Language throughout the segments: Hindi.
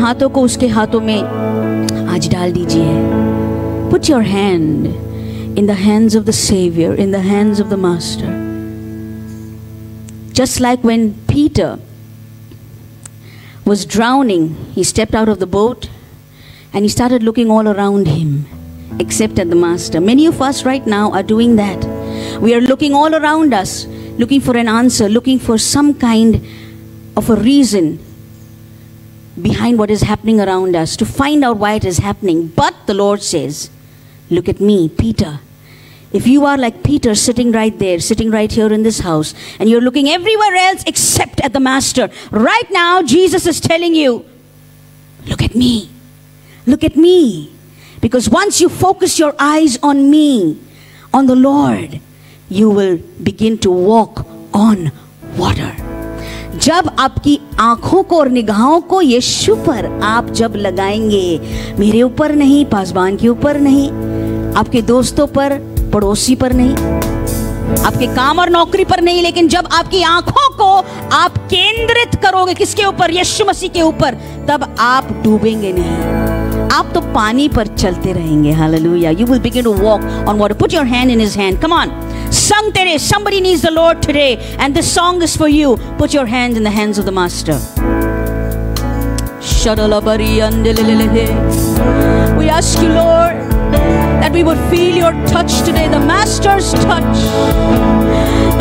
हाथों को उसके हाथों में आज डाल दीजिए. Put your hand in the hands of the Savior, in the hands of the Master. Just like when Peter was drowning, he stepped out of the boat and he started looking all around him except at the Master. Many of us right now are doing that. We are looking all around us, looking for an answer, looking for some kind of a reason behind what is happening around us, to find out why it is happening. But the Lord says, look at me, Peter. If you are like Peter, sitting right there, sitting right here in this house, and you're looking everywhere else except at the Master, right now Jesus is telling you, look at me. Look at me. Because once you focus your eyes on me, on the Lord, you will begin to walk on water. जब आपकी आंखों को और निगाहों को यीशु पर आप जब लगाएंगे, मेरे ऊपर नहीं, पासबान के ऊपर नहीं, आपके दोस्तों पर, पड़ोसी पर नहीं, आपके काम और नौकरी पर नहीं, लेकिन जब आपकी आंखों को आप केंद्रित करोगे किसके ऊपर? यीशु मसीह के ऊपर, तब आप डूबेंगे नहीं, आप तो पानी पर चलते रहेंगे. Hallelujah. You will begin to walk on water. Put your hand in his hand. Come on. Sang tere. Somebody needs the Lord today, and this song is for you. Put your hand in the hands of the Master. We ask you, Lord, that we would feel your touch today, the Master's touch.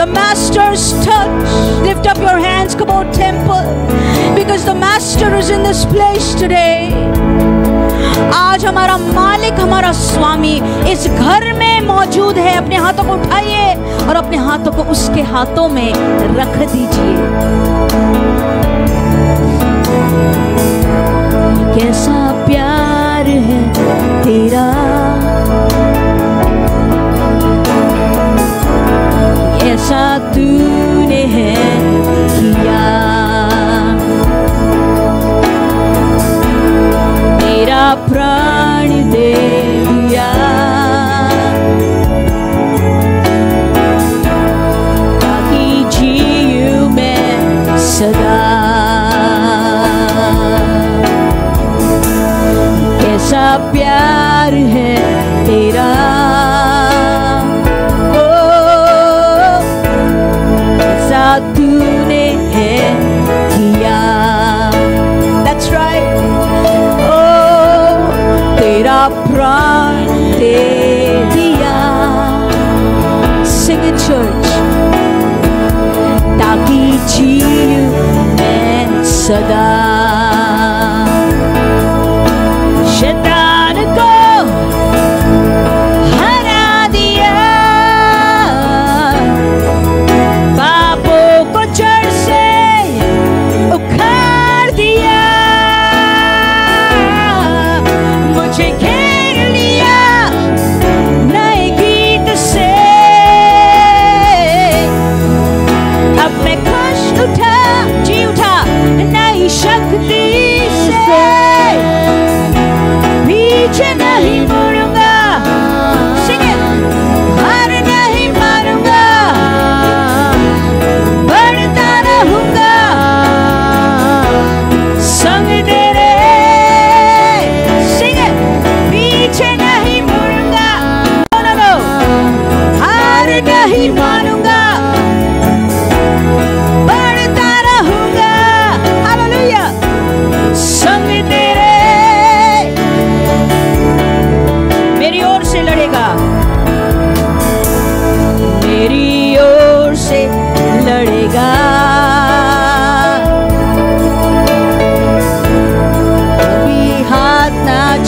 The Master's touch. Lift up your hands, come on, temple, because the Master is in this place today. आज हमारा मालिक, हमारा स्वामी इस घर में मौजूद है. अपने हाथों को उठाइए और अपने हाथों को उसके हाथों में रख दीजिए. कैसा प्यार है तेरा, ऐसा तूने है किया, तेरा प्राण दे दिया, ताकि जीऊं मैं सदा. कैसा प्यार है तेरा, तूने है किया. That's right. Oh, तेरा प्राण दे दिया. Sing it, church. ताकि जीऊं मैं सदा. शैतान को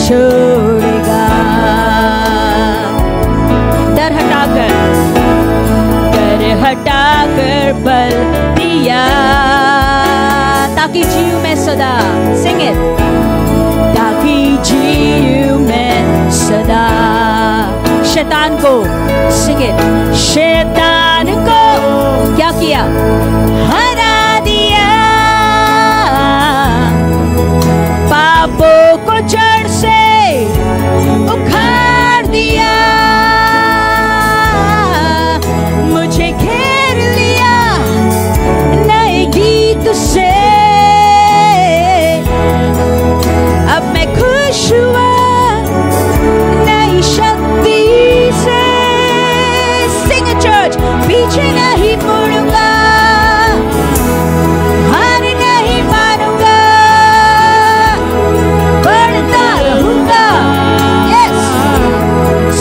छोड़ेगा. डर हटाकर बल दिया, ताकि जीऊं मैं सदा. Sing it. ताकि जीऊं मैं सदा. शैतान को, sing it. शैतान को क्या किया? हरा दिया. पापों को जड़ से उखाड़ दिया. मुझे घेर लिया नए गीत से. यीशुआ नई शक्ति से। Sing it, church. पीछे नहीं मुड़ूंगा, हार नहीं मानूंगा, बढ़ता रहूंगा। Yes.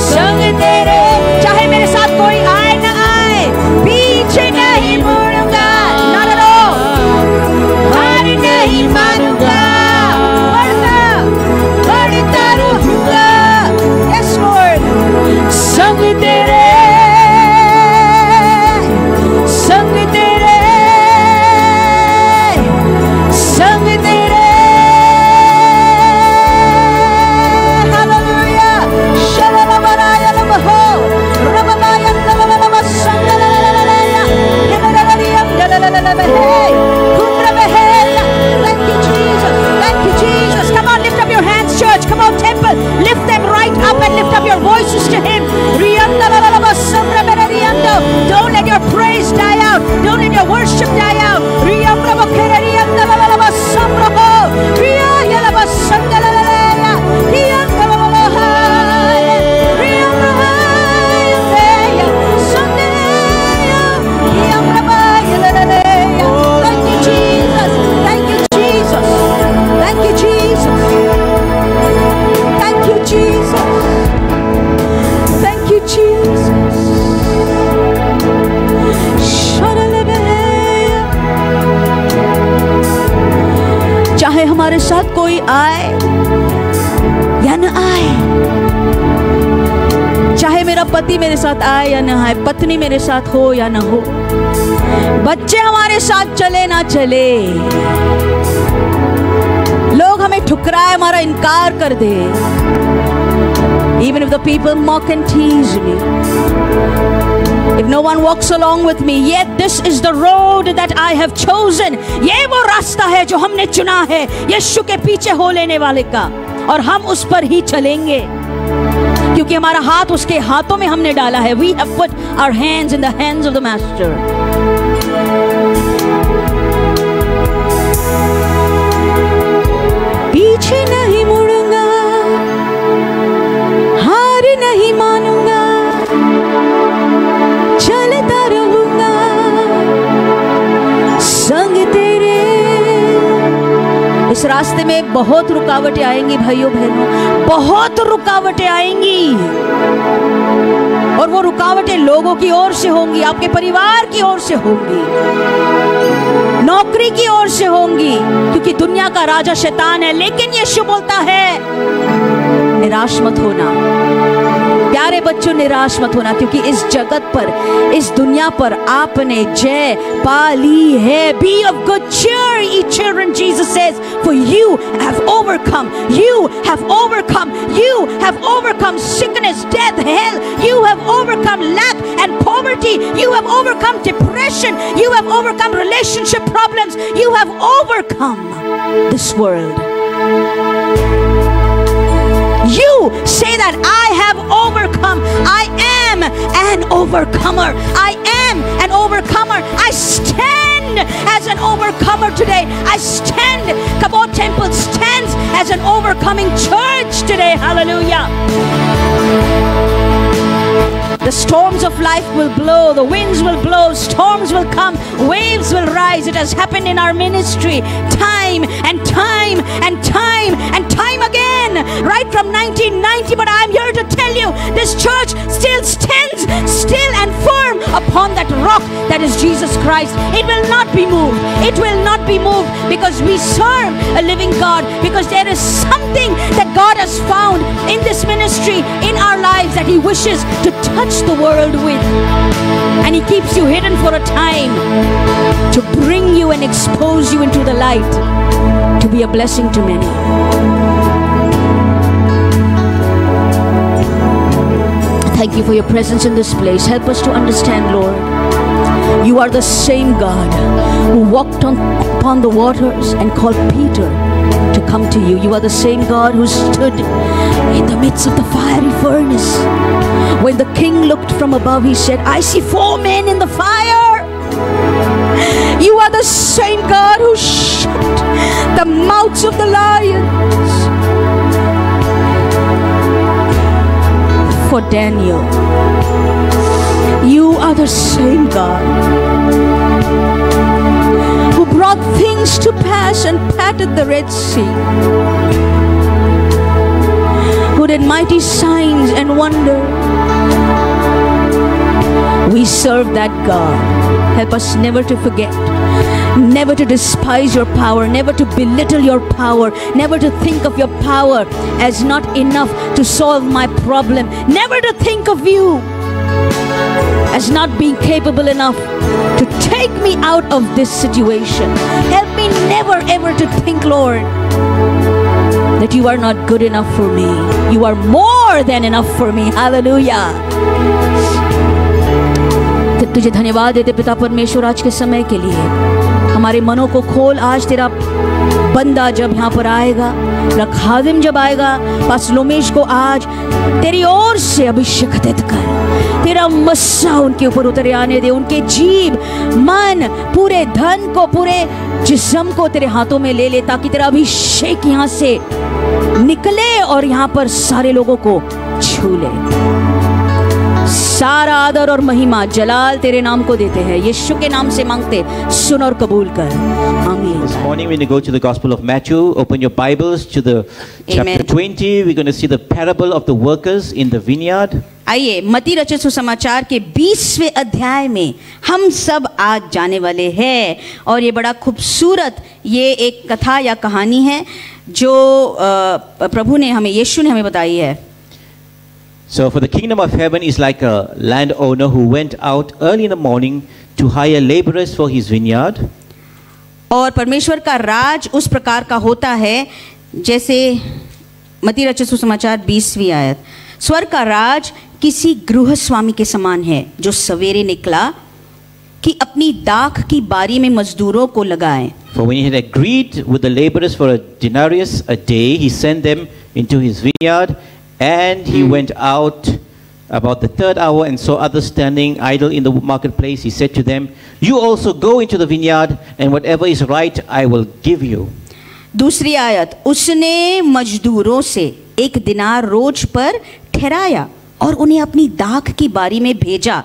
संग तेरे, चाहे मेरे साथ कोई आए ना आए, पीछे नहीं मुड़ूंगा, not at all. हार नहीं मानूंगा, बढ़ता रहूंगा। Yes, Lord. संग तेरे, संग तेरे, संग तेरे। Hallelujah. Shalalabaraya namaho, Ramamaya nalalama sangalalaya, Himarariyam dalalalabahe, Kumrabaheya. Thank you, Jesus. Thank you, Jesus. Come on, lift up your hands, church. Come on, temple. Lift them right up and lift up your voices to Him. Riyandalalama samrabarariyando. Don't let your praise die out. Don't let your worship die out. Riyamrabakerariyandalalama samraho, Riyayalama sangalalaya, Riyandalalahaya, Riyamrabayadeya, sangalaya, Riyamrabayalalaya. Thank you, Jesus. Thank you, Jesus. Thank you, Jesus. Thank you, Jesus. Thank you, Jesus. Shalalabeya. चाहे हमारे साथ कोई आए या न आए, चाहे मेरा पति मेरे साथ आए या न आए, पत्नी मेरे साथ हो या न हो, बच्चे हमारे साथ चले ना चले, लोग हमें ठुकराए, हमारा इनकार कर दे, even if the people mock and tease me, if no one walks along with me, yet this is the road that I have chosen. ये वो रास्ता है जो हमने चुना है यीशु के पीछे हो लेने वाले का, और हम उस पर ही चलेंगे क्योंकि हमारा हाथ उसके हाथों में हमने डाला है. We have put our hands in the hands of the Master. पीछे नहीं मुड़ूंगा, हार नहीं मानूंगा, चलता रहूंगा संग तेरे. इस रास्ते में बहुत रुकावटें आएंगी भाइयों बहनों, बहुत रुकावटें आएंगी, और वो रुकावटें लोगों की ओर से होंगी, आपके परिवार की ओर से होंगी, नौकरी की ओर से होंगी, क्योंकि दुनिया का राजा शैतान है. लेकिन यीशु बोलता है निराश मत होना प्यारे बच्चों, निराश मत होना, क्योंकि इस जगत पर, इस दुनिया पर आपने जय पा ली है. Be of good cheer, ye children, Jesus says, for you have overcome. You have overcome. You have overcome sickness, death, hell. You have overcome lack and poverty. You have overcome depression. You have overcome relationship problems. You have overcome this world. You say that I have overcome. I am an overcomer. I am an overcomer. I stand as an overcomer today. I stand. Kabod Temple stands as an overcoming church today. Hallelujah. The storms of life will blow, the winds will blow, storms will come, waves will rise. It has happened in our ministry time and time and time and time again, right from 1990. But I am here to tell you, this church still stands still and firm upon that rock that is Jesus Christ. It will not be moved. It will not be moved, because we serve a living God, because there is something that God has found in this ministry, in our lives, that He wishes to touch the world with, and He keeps you hidden for a time to bring you and expose you into the light, to be a blessing to many. Thank you for your presence in this place. Help us to understand, Lord, you are the same God who walked upon the waters and called Peter to come to you. You are the same God who stood in the midst of the fiery furnace. When the king looked from above, he said, I see 4 men in the fire. You are the same God who shut the mouths of the lions. for Daniel. You are the same God who brought things to pass and parted the Red Sea, who did mighty signs and wonders. We serve that God. Help us never to forget, never to despise your power, never to belittle your power, never to think of your power as not enough to solve my problem, never to think of you as not being capable enough to take me out of this situation. Help me never ever to think, Lord, that you are not good enough for me. You are more than enough for me. Hallelujah. तुझे धन्यवाद देते पिता परमेश्वर आज के समय के लिए। हमारे मनों को खोल। आज तेरा बंदा जब यहाँ पर आएगा, तेरा खादिम जब आएगा, पास लोमेश को आज तेरी ओर से अभिषेकित कर, तेरा मस्सा उनके ऊपर उतरे आने दे। उनके जीव, मन, पूरे धन को, पूरे जिस्म को तेरे हाथों में ले ले, ताकि तेरा अभिषेक यहाँ से निकले और यहाँ पर सारे लोगों को छू ले। सारा आदर और महिमा जलाल तेरे नाम को देते हैं, यीशु के नाम से मांगते, सुन और कबूल कर। आमीन। This morning when you go to the Gospel of Matthew, open your Bibles to the chapter 20. We're going to see the parable of the workers in the vineyard. आइए मत्ती रचित सुसमाचार के 20वें अध्याय में हम सब आज जाने वाले हैं। और ये बड़ा खूबसूरत ये एक कथा या कहानी है जो प्रभु ने हमें, यीशु ने हमें बताई है। So for the kingdom of heaven is like a landowner who went out early in the morning to hire laborers for his vineyard. और परमेश्वर का राज उस प्रकार का होता है जैसे मत्ती रचित सुसमाचार 20वीं आयत, स्वर्ग का राज किसी गृह स्वामी के समान है जो सवेरे निकला कि अपनी दाख की बारी में मजदूरों को लगाए। For when he had agreed with the laborers for a denarius a day, he sent them into his vineyard. And he went out about the third hour and saw others standing idle in the marketplace. He said to them, "You also go into the vineyard, and whatever is right I will give you." दूसरी आयत, उसने मजदूरों से 1 दिनार रोज पर ठहराया और उन्हें अपनी दाख की बारी में भेजा।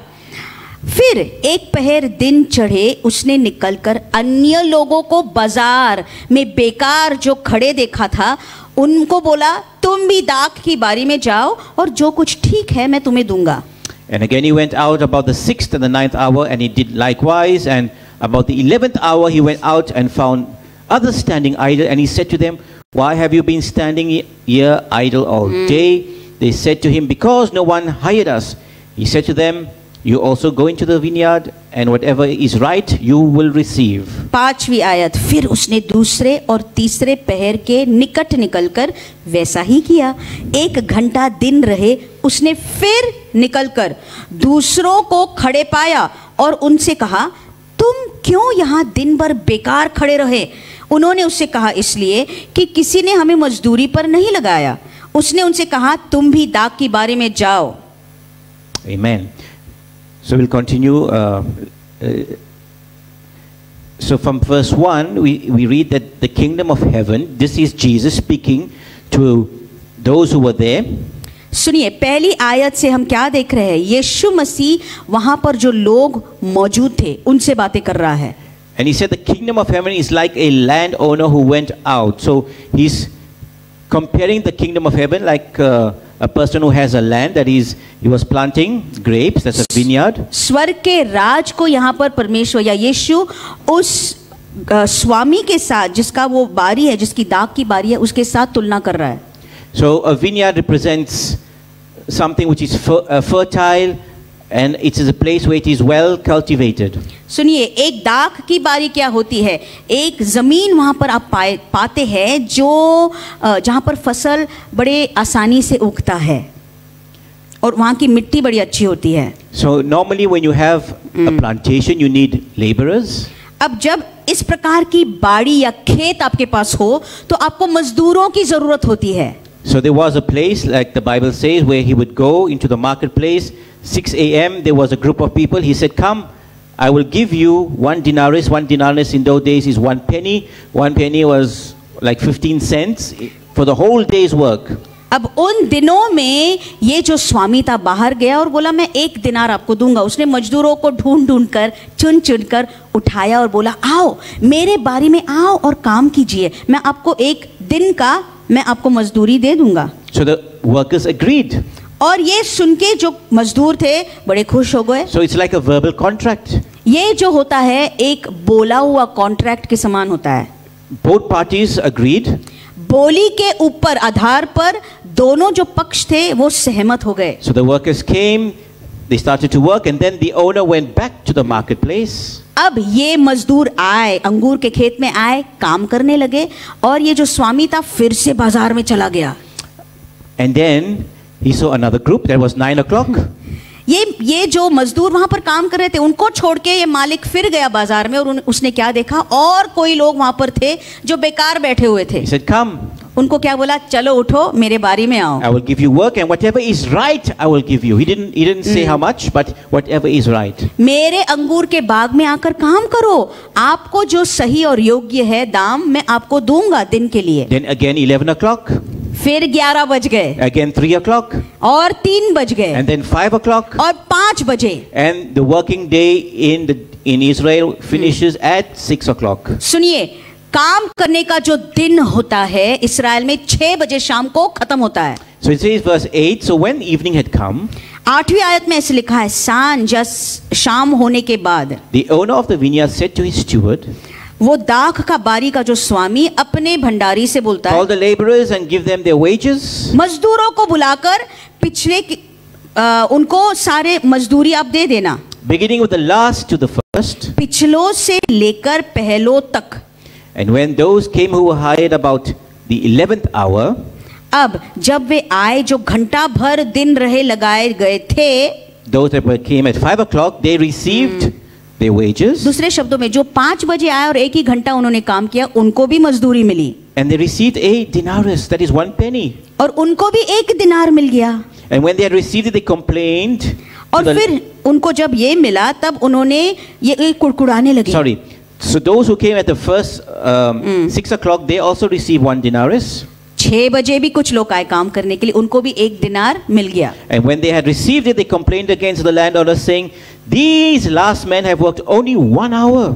फिर एक पहर दिन चढ़े उसने निकलकर अन्य लोगों को बाजार में बेकार जो खड़े देखा था उनको बोला, तुम भी दाख की बारी में जाओ और जो कुछ ठीक है मैं तुम्हें दूंगा। And again he went out about the 6th and the 9th hour, and he did likewise. And about the 11th hour he went out and found others standing idle, and he said to them, "Why have you been standing here idle all day?" They said to him, "Because no one hired us." He said to them, "You also go into the vineyard, and whatever is right you will receive." 5वीं आयत, फिर उसने दूसरे और तीसरे पहर के निकट निकलकर वैसा ही किया। 1 घंटा दिन रहे उसने फिर निकलकर दूसरों को खड़े पाया और उनसे कहा, तुम क्यों यहाँ दिन भर बेकार खड़े रहे? उन्होंने उससे कहा, इसलिए कि किसी ने हमें मजदूरी पर नहीं लगाया। उसने उनसे कहा, तुम भी दाख की बारी में जाओ। Amen. So we'll continue. So from verse 1, we read that the kingdom of heaven, this is Jesus speaking to those who were there. सुनिए, पहली आयत से हम क्या देख रहे हैं? यीशु मसीह वहां पर जो लोग मौजूद थे उनसे बातें कर रहा है। And he said the kingdom of heaven is like a landowner who went out. So he's comparing the kingdom of heaven like a person who has a land, that is, he was planting grapes, that's a vineyard. स्वर्ग के राज को यहाँ पर परमेश्वर या यीशु उस स्वामी के साथ जिसका वो बारी है, जिसकी दाख की बारी है, उसके साथ तुलना कर रहा है। So a vineyard represents something which is fertile, and it is a place where it is well cultivated. सुनिए, एक दाख की बारी क्या होती है? एक जमीन वहां पर आप पाते हैं जो जहां पर फसल बड़े आसानी से उगता है और वहां की मिट्टी बड़ी अच्छी होती है। So normally when you have a plantation you need laborers. अब जब इस प्रकार की बाड़ी या खेत आपके पास हो तो आपको मजदूरों की जरूरत होती है। So there was a place, like the Bible says, where he would go into the marketplace. 6 a.m. there was a group of people. He said, "Come, I will give you 1 denarius. 1 denarius in those days is 1 penny. 1 penny was like 15 cents for the whole day's work." अब उन दिनों में ये जो स्वामी था बाहर गया और बोला मैं 1 दिनार आपको दूंगा। उसने मजदूरों को ढूंढ ढूंढ कर चुन चुन कर उठाया और बोला आओ मेरे बारी में आओ और काम कीजिए, मैं आपको 1 दिन का मैं आपको मजदूरी दे दूंगा। So the workers agreed. और ये सुन के जो मजदूर थे बड़े खुश हो गए। So it's like a verbal contract. ये जो होता है एक बोला हुआ कॉन्ट्रैक्ट के समान होता है। Both parties agreed. बोली के ऊपर आधार पर दोनों जो पक्ष थे वो सहमत हो गए। So the workers came, they started to work, and then the owner went back to the marketplace. अब ये मजदूर आए, अंगूर के खेत में आए, काम करने लगे, और ये जो स्वामी था फिर से बाजार में चला गया। And then he saw another group. That was 9 o'clock. ये जो मजदूर वहां पर काम कर रहे थे उनको छोड़ के ये मालिक फिर गया बाजार में, और उसने क्या देखा, और कोई लोग वहां पर थे जो बेकार बैठे हुए थे। He said, "Come, उनको क्या बोला, चलो उठो मेरे बारी में आओ। I will give you work, and whatever is right, I will give you." He didn't say how much, but whatever is right. मेरे अंगूर के बाग में आकर काम करो, आपको जो सही और योग्य है दाम मैं आपको दूंगा दिन के लिए। Then again 11 o'clock. फिर 11 बज गए, Again 3 o'clock. और 3 बज गए, And then 5 o'clock. और 5 बजे। And the working day in Israel finishes at 6 o'clock. सुनिए, काम करने का जो दिन होता है इस्राएल में 6 बजे शाम को खत्म होता है। So it says verse 8, so when evening had come, 8वीं आयत में ऐसे लिखा है, सांझ या शाम होने के बाद the owner of the vineyard said to his steward, वो दाख का बारी का जो स्वामी अपने भंडारी से बोलता call है, the laborers and give them their wages. मजदूरों को बुलाकर पिछले उनको सारे मजदूरी आप दे देना, Beginning with the last to the first. पिछलों से लेकर पहलों तक। And when those came who were hired about the 11th hour, अब जब वे आए जो घंटा भर दिन रहे लगाए गए थे, those that came at 5 o'clock, they received their wages. दूसरे शब्दों में जो 5 बजे आए और 1 ही घंटा उन्होंने काम किया उनको भी मजदूरी मिली, And they received a denarius, that is 1 penny. और उनको भी 1 दिनार मिल गया। And when they had received it, they complained. to और the- फिर उनको जब ये मिला तब उन्होंने ये कुड़कुड़ाने लगे। Sorry. So those who came at the first 6 o'clock, they also received 1 denarius. 6 बजे भी कुछ लोग आए काम करने के लिए, उनको भी 1 दिनार मिल गया। And when they had received it, they complained against the landowner, saying, "These last men have worked only 1 hour."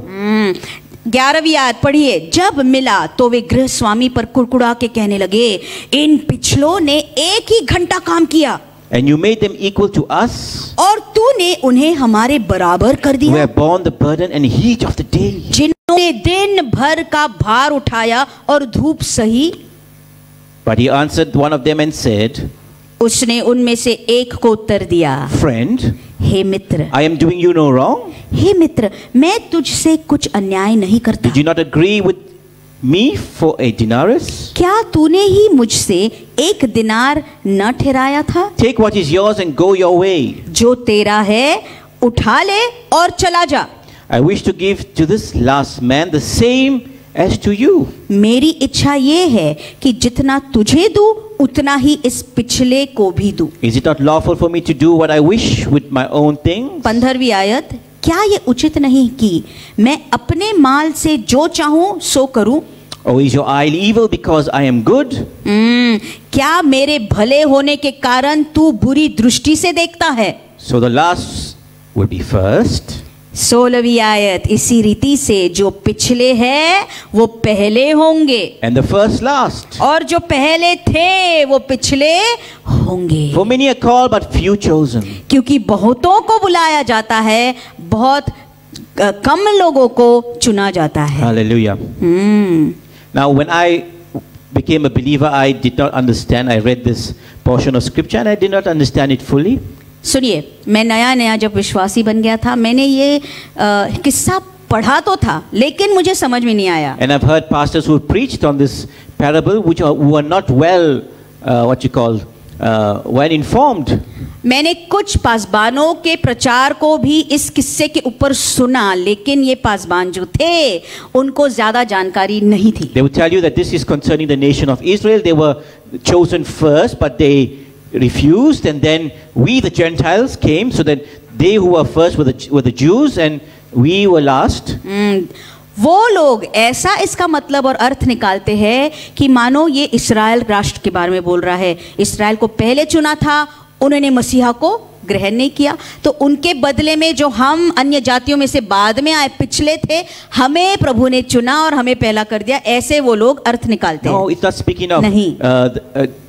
11वीं आयत पढ़िए, जब मिला तो वे गृह स्वामी पर कुड़कुड़ा के कहने लगे, इन पिछलों ने 1 ही घंटा काम किया, And you made them equal to us, और तूने उन्हें हमारे बराबर कर who दिया, have borne the burden and heat of the day. जिन्होंने दिन भर का भार उठाया और धूप सही। But he answered one of them and said, उसने उनमें से एक को उत्तर दिया, "Friend, hey Mitra, I am doing you no wrong. हे मित्र, मैं तुझसे कुछ अन्याय नहीं करता। Did you not agree with me for a denarius? क्या तूने ही मुझसे 1 दिनार न ठहराया था? Take what is yours and go your way. जो तेरा है उठा ले और चला जा। I wish to give to this last man the same as to you." मेरी इच्छा ये है कि जितना तुझे दूं उतना ही इस पिछले को भी दूं। Is it not lawful for me to do what I wish with my own things? 15वीं आयत, क्या ये उचित नहीं कि मैं अपने माल से जो चाहूं सो करूं? Or is your eye evil because I am good? क्या मेरे भले होने के कारण तू बुरी दृष्टि से देखता है? So the last will be first, 16वीं आयत, इसी रीति से जो पिछले हैं वो पहले होंगे, and the first last. और जो पहले थे वो पिछले होंगे। For many are called, but few chosen. क्योंकि बहुतों को बुलाया जाता है, बहुत कम लोगों को चुना जाता है। Hallelujah. Now, when I became a believer, I did not understand. I read this portion of scripture and I did not understand it fully. सुनिए, मैं नया नया जब विश्वासी बन गया था, मैंने ये किस्सा पढ़ा तो था लेकिन मुझे समझ में नहीं आया। And I've heard pastors who preached on this parable who are not well, well informed. मैंने कुछ पासबानों के प्रचार को भी इस किस्से के ऊपर सुना, लेकिन ये पासबान जो थे उनको ज्यादा जानकारी नहीं थी। They would tell you that this is concerning the nation of Israel. They were chosen first, but they refused, and then we, the Gentiles, came, so that they who were first were the Jews, and we were last. वो लोग ऐसा इसका मतलब और अर्थ निकालते हैं कि मानो ये इस्राएल राष्ट्र के बारे में बोल रहा है। इस्राएल को पहले चुना था, उन्होंने मसीहा को ग्रहण नहीं किया, तो उनके बदले में जो हम अन्य जातियों में से बाद में आए पिछले थे, हमें प्रभु ने चुना और हमें पहला कर दिया, ऐसे वो लोग अर्थ निकालते हैं। No, it's not speaking of नहीं।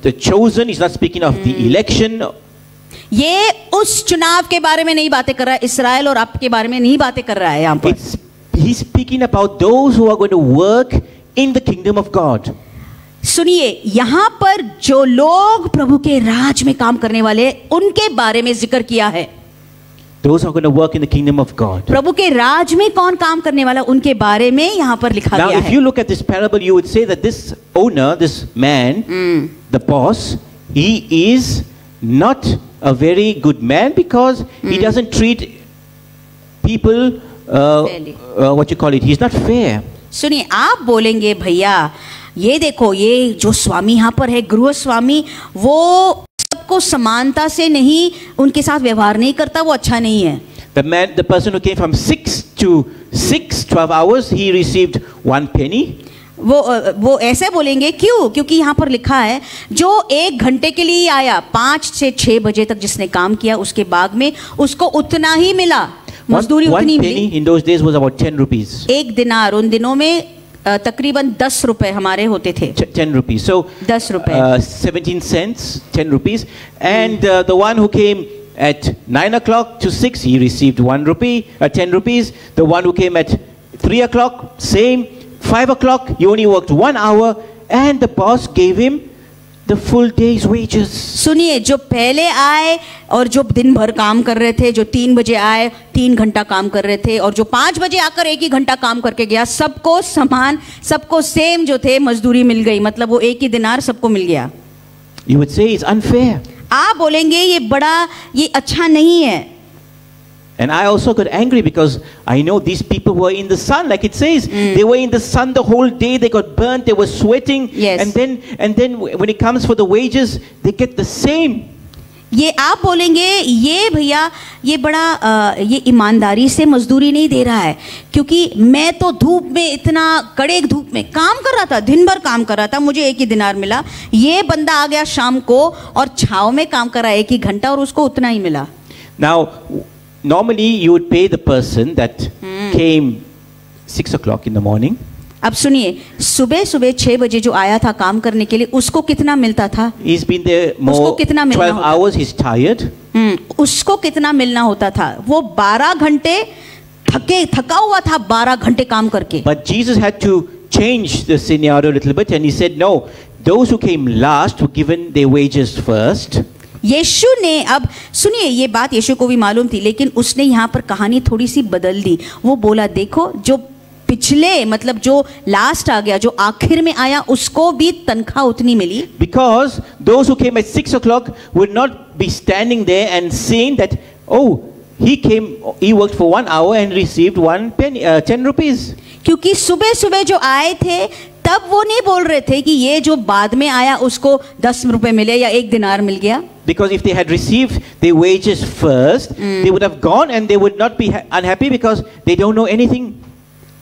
the chosen. It's not speaking of the election. ये उस चुनाव के बारे में नहीं बातें कर रहा है, इस्राएल और आपके बारे में नहीं बातें कर रहा है यहाँ पर। He's speaking about those who are going to work in the kingdom of God. सुनिए, यहाँ पर जो लोग प्रभु के राज में काम करने वाले उनके बारे में जिक्र किया है। Those who are going to work in the kingdom of God. प्रभु के राज में कौन काम करने वाला उनके बारे में यहाँ पर लिखा Now, गया if है। you look at this parable, you would say that this owner, this man, the boss, he is not a very good man because he doesn't treat people, Fairly. what you call it, he's not fair. सुनिए, आप बोलेंगे भैया ये देखो, ये जो स्वामी यहाँ पर है, गृह स्वामी, वो सबको समानता से नहीं, उनके साथ व्यवहार नहीं करता, वो अच्छा नहीं है। The person who came from 6 to 6, 12 hours, he received 1 penny. वो ऐसे बोलेंगे, क्यों? क्योंकि यहाँ पर लिखा है जो 1 घंटे के लिए आया, 5 से 6 बजे तक जिसने काम किया, उसके बाद में उसको उतना ही मिला, मजदूरी उतनी मिली। 1 penny in those days was about 10 rupees. 1 दिनार उन दिनों में तकरीबन 10 रुपए हमारे होते थे। 10 rupees. So 10 रुपए। 17 cents, 10 rupees. And the one who came at 9 o'clock to 6, he received 1 rupee, 10 rupees. The one who came at 3 o'clock, same. 5 o'clock, he only worked 1 hour, and the boss gave him the full day's wages. सुनिए, जो पहले आए और जो दिन भर काम कर रहे थे, जो 3 बजे आए 3 घंटा काम कर रहे थे, और जो 5 बजे आकर 1 ही घंटा काम करके गया, सबको समान, सबको सेम जो थे मजदूरी मिल गई, मतलब वो 1 ही दिनार सबको मिल गया। You would say it's unfair. आप बोलेंगे ये अच्छा नहीं है। And I also got angry because I know these people were in the sun, like it says. They were in the sun the whole day, they got burnt, they were sweating. Yes. And then when it comes for the wages, they get the same. ये आप बोलेंगे, ये भैया ये बड़ा ये ईमानदारी से मजदूरी नहीं दे रहा है, क्योंकि मैं तो धूप में, इतना कड़े धूप में काम कर रहा था, दिन भर काम कर रहा था, मुझे 1 ही दिनार मिला। ये बंदा आ गया शाम को और छाव में काम कर रहा है 1 ही घंटा और उसको उतना ही मिला। Now, normally you would pay the person that came 6 o'clock in the morning. अब सुनिए, सुबह 6 बजे जो आया था काम करने के लिए, उसको कितना मिलता था? He's been there more 12 hours, he's tired. उसको कितना मिलना होता था? वो 12 घंटे थका हुआ था, 12 घंटे काम करके। But Jesus had to change the scenario a little bit, and he said, no, those who came last were given their wages first. यीशु ने, अब सुनिए, ये बात यीशु को भी मालूम थी, लेकिन उसने यहाँ पर कहानी थोड़ी सी बदल दी। वो बोला, देखो जो पिछले, मतलब जो लास्ट आ गया, जो आखिर में आया, उसको भी तनख्वाह उतनी मिली। Because those who came at 6 o'clock would not be standing there and saying that, oh, he worked for 1 hour and received 1 penny, 10 rupees. क्योंकि सुबह जो आए थे, तब वो नहीं बोल रहे थे कि ये जो बाद में आया उसको 10 रुपए मिले या 1 दिनार मिल गया। Because if they had received their wages first, they would have gone and they would not be unhappy because they don't know anything.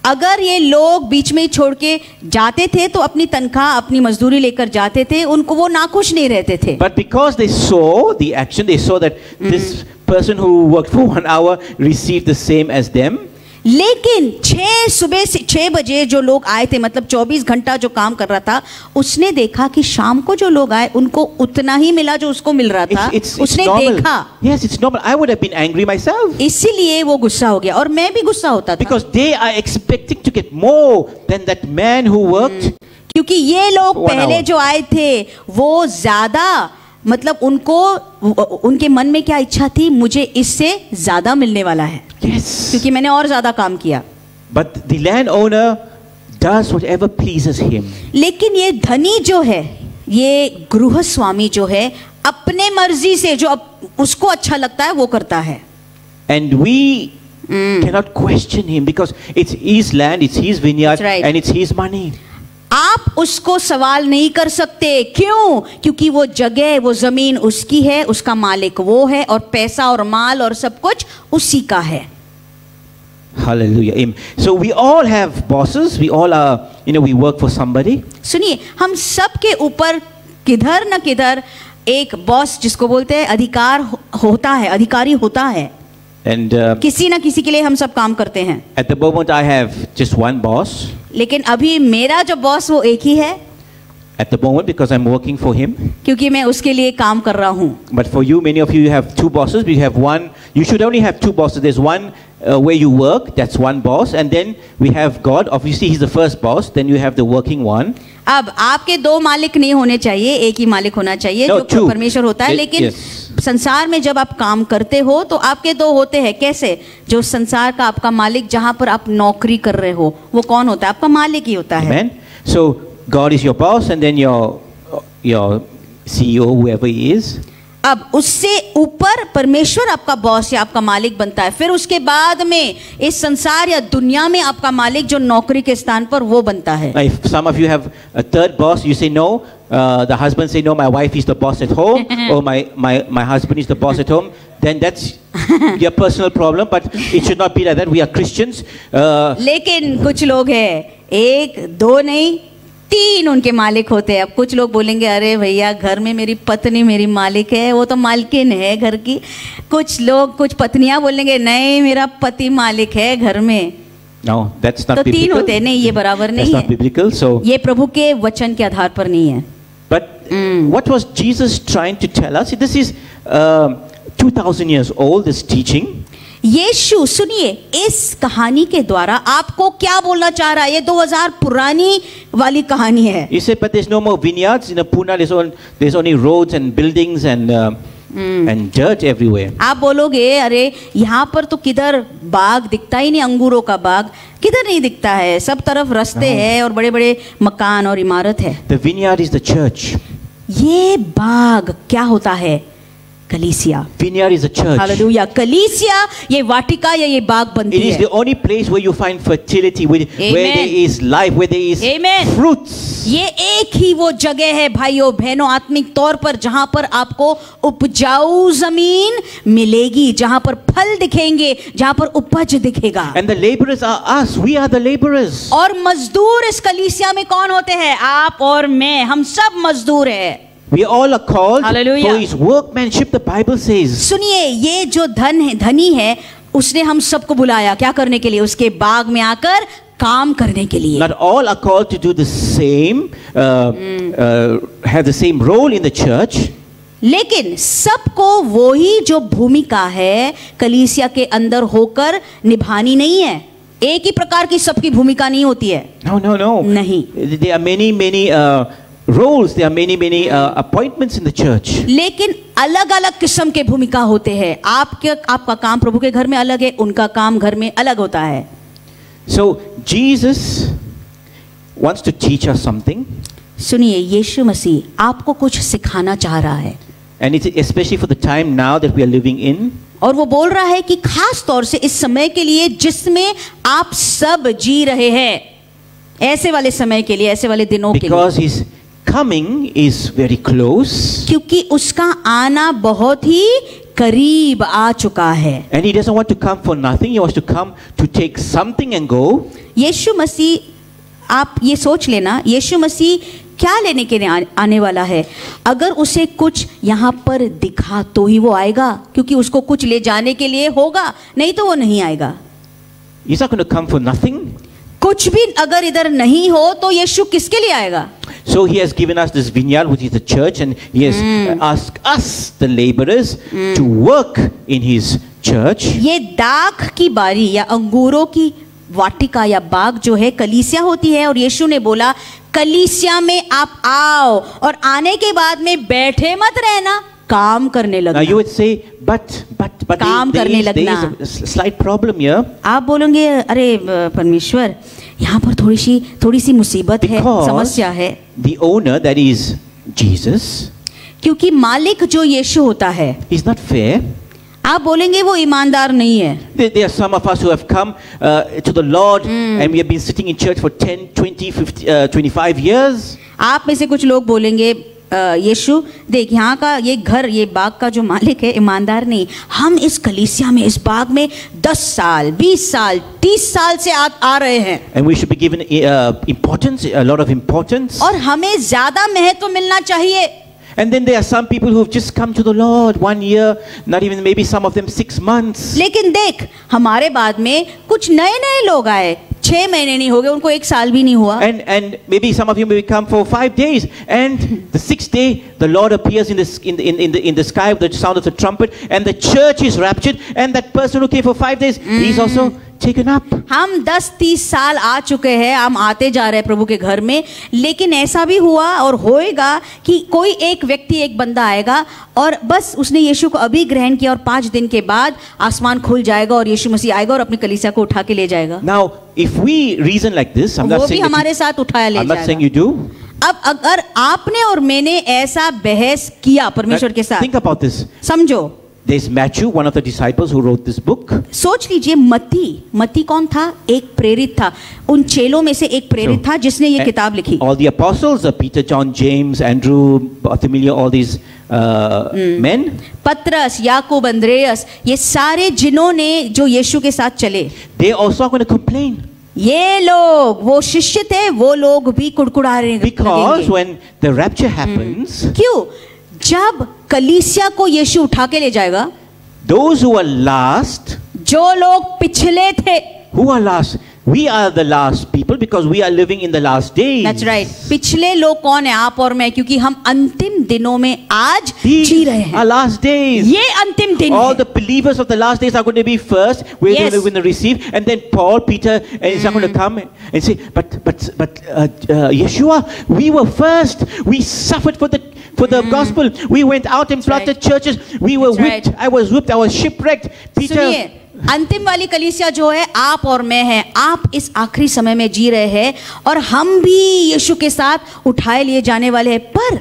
अगर ये लोग बीच में ही छोड़ के जाते थे तो अपनी तनख्वाह, अपनी मजदूरी लेकर जाते थे, उनको वो नाखुश नहीं रहते थे। But because they saw the action, they saw that this person who worked for 1 hour received the same as them. लेकिन सुबह से 6 बजे जो लोग आए थे, मतलब 24 घंटा जो काम कर रहा था, उसने देखा कि शाम को जो लोग आए उनको उतना ही मिला जो उसको मिल रहा था। उसने देखा। Yes, it's normal. I would have been angry myself. इसीलिए वो गुस्सा हो गया और मैं भी गुस्सा होता था। Because they are expecting to get more than that man who worked. क्योंकि ये लोग पहले जो आए थे वो ज्यादा, मतलब उनके मन में क्या इच्छा थी, मुझे इससे ज्यादा मिलने वाला है। Yes. क्योंकि मैंने और ज्यादा काम किया। But the landowner does whatever pleases him. लेकिन ये धनी जो है, ये गृह स्वामी जो है, अपने मर्जी से जो उसको अच्छा लगता है वो करता है। And we cannot question him because it's his land, it's his vineyard, right. And it's his money. आप उसको सवाल नहीं कर सकते। क्यों? क्योंकि वो जगह, वो जमीन उसकी है, उसका मालिक वो है, और पैसा और माल और सब कुछ उसी का है। Hallelujah. Amen. So we all have bosses. We all are, we work for somebody. सुनिए, हम सब के ऊपर किधर न किधर एक बॉस जिसको बोलते हैं अधिकार होता है, अधिकारी होता है. And किसी ना किसी के लिए हम सब काम करते हैं. at the moment I have just one boss. लेकिन अभी मेरा जो बॉस वो एक ही है. At the moment, because I'm working for him. क्योंकि मैं उसके लिए काम कर रहा हूँ. But for you, many of you have two bosses. We have one. You should only have two bosses. There's one where you work. That's one boss. And then we have God. Obviously, He's the first boss. Then you have the working one. अब आपके दो मालिक नहीं होने चाहिए, एक ही मालिक होना चाहिए. No, जो two. परमेश्वर होता है. लेकिन संसार में जब आप काम करते हो तो आपके दो होते हैं. कैसे? जो संसार का आपका मालिक, जहाँ पर आप नौकरी कर रहे हो, वो कौन होता है? आपका मालिक ही होता है. Amen. So God is your boss, and then your CEO, whoever he is. अब उससे ऊपर परमेश्वर आपका बॉस या आपका मालिक बनता है. फिर उसके बाद में इस संसार या दुनिया में आपका मालिक जो नौकरी के स्थान पर वो बनता है. If some of you have a third boss, you say no. The husband say no. My wife is the boss at home, or my husband is the boss at home. Then that's your personal problem. But it should not be like that. We are Christians. लेकिन कुछ लोग हैं, एक दो नहीं, तीन उनके मालिक होते हैं. अब कुछ लोग बोलेंगे अरे भैया घर में मेरी पत्नी मेरी मालिक है, वो तो मालकिन है घर की. कुछ पत्नियां बोलेंगे नहीं मेरा पति मालिक है घर में. No, that's not तो biblical. तीन होते हैं. नहीं, ये बराबर नहीं That's not है. biblical. So, ये प्रभु के वचन के आधार पर नहीं है. but what was Jesus trying to tell us? This is 2000 years old. This teaching. यीशु, सुनिए, इस कहानी के द्वारा आपको क्या बोलना चाह रहा है? ये 2000 पुरानी वाली कहानी है. You say, but there's no more vineyards in Pune. There's only roads and buildings and dirt everywhere. आप बोलोगे अरे यहाँ पर तो किधर बाग दिखता ही नहीं, अंगूरों का बाग किधर नहीं दिखता है, सब तरफ रास्ते हैं और बड़े बड़े मकान और इमारत है. The vineyard is the church. ये बाग क्या होता है? कलीसिया. Vineyard is a church. Hallelujah. कलीसिया ये वाटिका या ये बाग बनती It is है. the only place where you find fertility, where there is life, where there is Amen. fruits. ये एक ही वो जगह है भाइयों बहनों, आत्मिक तौर पर जहां पर आपको उपजाऊ जमीन मिलेगी, जहां पर फल दिखेंगे, जहां पर उपज दिखेगा. And the laborers are us. We are the laborers. और मजदूर इस कलीसिया में कौन होते हैं? आप और मैं, हम सब मजदूर हैं. We all are called Hallelujah. for His workmanship. The Bible says. सुनिए, ये जो धनी है उसने हम सबको बुलाया क्या करने के लिए? उसके बाग में आकर काम करने के लिए. Not all are called to do the same, have the same role in the church. लेकिन सबको वही जो भूमिका है कलीसिया के अंदर होकर निभानी नहीं है. एक ही प्रकार की सबकी भूमिका नहीं होती है. No. नहीं. There are many roles. There are many appointments in the church. लेकिन अलग अलग किस्म के भूमिका होते हैं. आपका काम प्रभु के घर में अलग है, उनका काम घर में अलग होता है. So Jesus wants to teach us something. सुनिए, यीशु मसीह आपको कुछ सिखाना चाह रहा है. And it's especially for the time now that we are living in. और वो बोल रहा है कि खास तौर से इस समय के लिए जिसमें आप सब जी रहे हैं, ऐसे वाले समय के लिए, ऐसे वाले दिनों के लिए. Because His coming is very close. क्योंकि उसका आना बहुत ही करीब आ चुका है. And He doesn't want to come for nothing. He wants to come to take something and go. यीशु मसीह, आप ये सोच लेना, यीशु मसीह क्या लेने के लिए आने वाला है? अगर उसे कुछ यहाँ पर दिखा तो ही वो आएगा, क्योंकि उसको कुछ ले जाने के लिए होगा, नहीं तो वो नहीं आएगा. He's not going to come for nothing. कुछ भी अगर इधर नहीं हो तो यीशु किसके लिए आएगा? So He has given us this vineyard, which is the church, and He has asked us, the laborers, to work in His church. ये दाख की बारी या अंगूरों की वाटिका या बाग जो है कलीसिया होती है, और यीशु ने बोला कलीसिया में आप आओ और आने के बाद में बैठे मत रहना, काम करने Now लगना. you would say, but काम there करने is लगना. a slight problem here. आप बोलोगे अरे परमेश्वर यहाँ पर थोड़ी सी मुसीबत है, Because समस्या है. the owner, that is Jesus, क्योंकि मालिक जो यीशु होता है, is not fair. आप बोलेंगे वो ईमानदार नहीं है. There are some of us who have come to the Lord and we have been sitting in church for 10, 20, 50, 25 years. आप में से कुछ लोग बोलेंगे यीशु देख यहाँ का ये घर ये बाग का जो मालिक है ईमानदार नहीं, हम इस कलीसिया में इस बाग में 10 साल 20 साल 30 साल से आ रहे हैं And we should be given importance, a lot of importance. और हमें ज्यादा महत्व मिलना चाहिए. And then there are some people who've just come to the Lord 1 year, not even maybe some of them 6 months. लेकिन देख हमारे बाद में कुछ नए नए लोग आए, 6 महीने नहीं हो गए, उनको 1 साल भी नहीं हुआ. And maybe some of you may come for 5 days, and the 6th day the Lord appears in the sky with the sound of the trumpet, and the church is raptured, and that person who came for 5 days, he's also taken up. हम 10-30 साल आ चुके हैं, हम आते जा रहे हैं प्रभु के घर में, लेकिन ऐसा भी हुआ और होएगा कि कोई एक व्यक्ति एक बंदा आएगा और बस उसने यीशु को अभी ग्रहण किया और 5 दिन के बाद आसमान खुल जाएगा और यीशु मसीह आएगा और अपनी कलीसिया को उठा के ले जाएगा. Now, if we reason like this, I'm not saying हमारे साथ उठाया ले I'm not saying जाएगा. you do. अब अगर आपने और मैंने ऐसा बहस किया परमेश्वर के साथ, Think about this. समझो, There's Matthew, one of the disciples who wrote this book. सोच लीजिए मत्ती कौन था? एक प्रेरित था, उन चेलों में से एक प्रेरित था जिसने ये किताब लिखी. All the apostles, Peter, John, James, Andrew, Bartholomew, all these men. पत्रस, याकूब, अंद्रेयस, ये सारे जिन्होंने जो यीशु के साथ चले, They also are going to complain. ये लोग वो शिष्य थे, वो लोग भी कुड़कुड़ा रहे Because लगेंगे. when the rapture happens, क्यों? जब कलीसिया को यीशु उठा के ले जाएगा, those who are last, जो लोग पिछले थे, who are last? We are the last people because we are living in the last days. That's right. पिछले लोग कौन है? आप और मैं, क्योंकि हम अंतिम दिनों में आज जी रहे These हैं. are last days. ये अंतिम दिन All है. the believers of the last days are going to be first. We're Yes. going to receive, and then Paul, Peter, and is going to come and say, "But Yeshua, we were first. We suffered for the gospel. We went out and planted churches. We were That's whipped. right. I was whipped. I was shipwrecked. Peter." सुनिए, अंतिम वाली कलीसिया जो है आप और मैं हैं. आप इस आखिरी समय में जी रहे हैं और हम भी यीशु के साथ उठाए लिए जाने वाले हैं. पर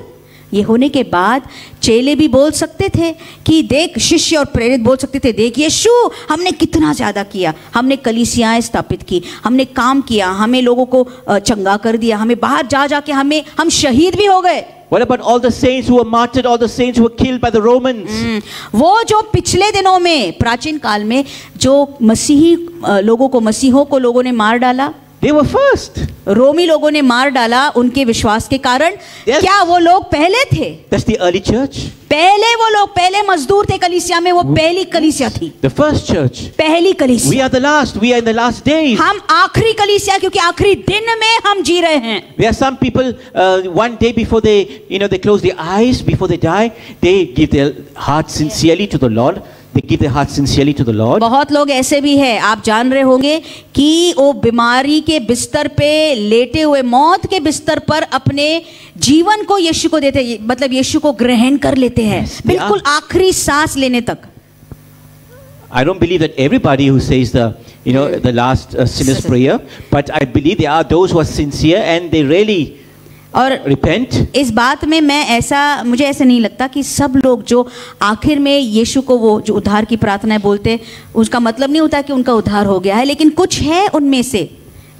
ये होने के बाद चेले भी बोल सकते थे कि देख, शिष्य और प्रेरित बोल सकते थे, देख यीशु, हमने कितना ज्यादा किया, हमने कलीसियाएं स्थापित की, हमने काम किया, हमें लोगों को चंगा कर दिया, हमें बाहर जा जाके हम शहीद भी हो गए. What about all the saints who were martyred, all the saints who were killed by the Romans? वो जो पिछले दिनों में प्राचीन काल में जो मसीही लोगों को, मसीहों को लोगों ने मार डाला, They were first. रोमी लोगों ने मार डाला उनके विश्वास के कारण. Yes. क्या वो लोग पहले थे? That's the early church. पहले वो लोग पहले मजदूर थे कलीसिया में, वो पहली कलीसिया थी, The first church. पहली We कलीसिया. are the last. We are in the last days. हम आखिरी कलीसिया, क्योंकि आखिरी दिन में हम जी रहे हैं. There are some people, one day before they close their eyes, before they die, they give their heart sincerely to the Lord. They give their heart sincerely to the Lord. बहुत लोग ऐसे भी हैं, आप जान रहे होंगे कि वो बीमारी के बिस्तर पे लेटे हुए, मौत के बिस्तर पर अपने जीवन को यीशु को देते, मतलब यीशु को ग्रहण कर लेते हैं, बिल्कुल आखिरी सांस लेने तक. I don't believe that everybody who says the last sinner's prayer, but I believe there are those who are sincere and they really और repent. इस बात में मुझे ऐसा नहीं लगता कि सब लोग जो आखिर में यीशु को वो जो उद्धार की प्रार्थनाएं बोलते, उसका मतलब नहीं होता कि उनका उद्धार हो गया है, लेकिन कुछ है उनमें से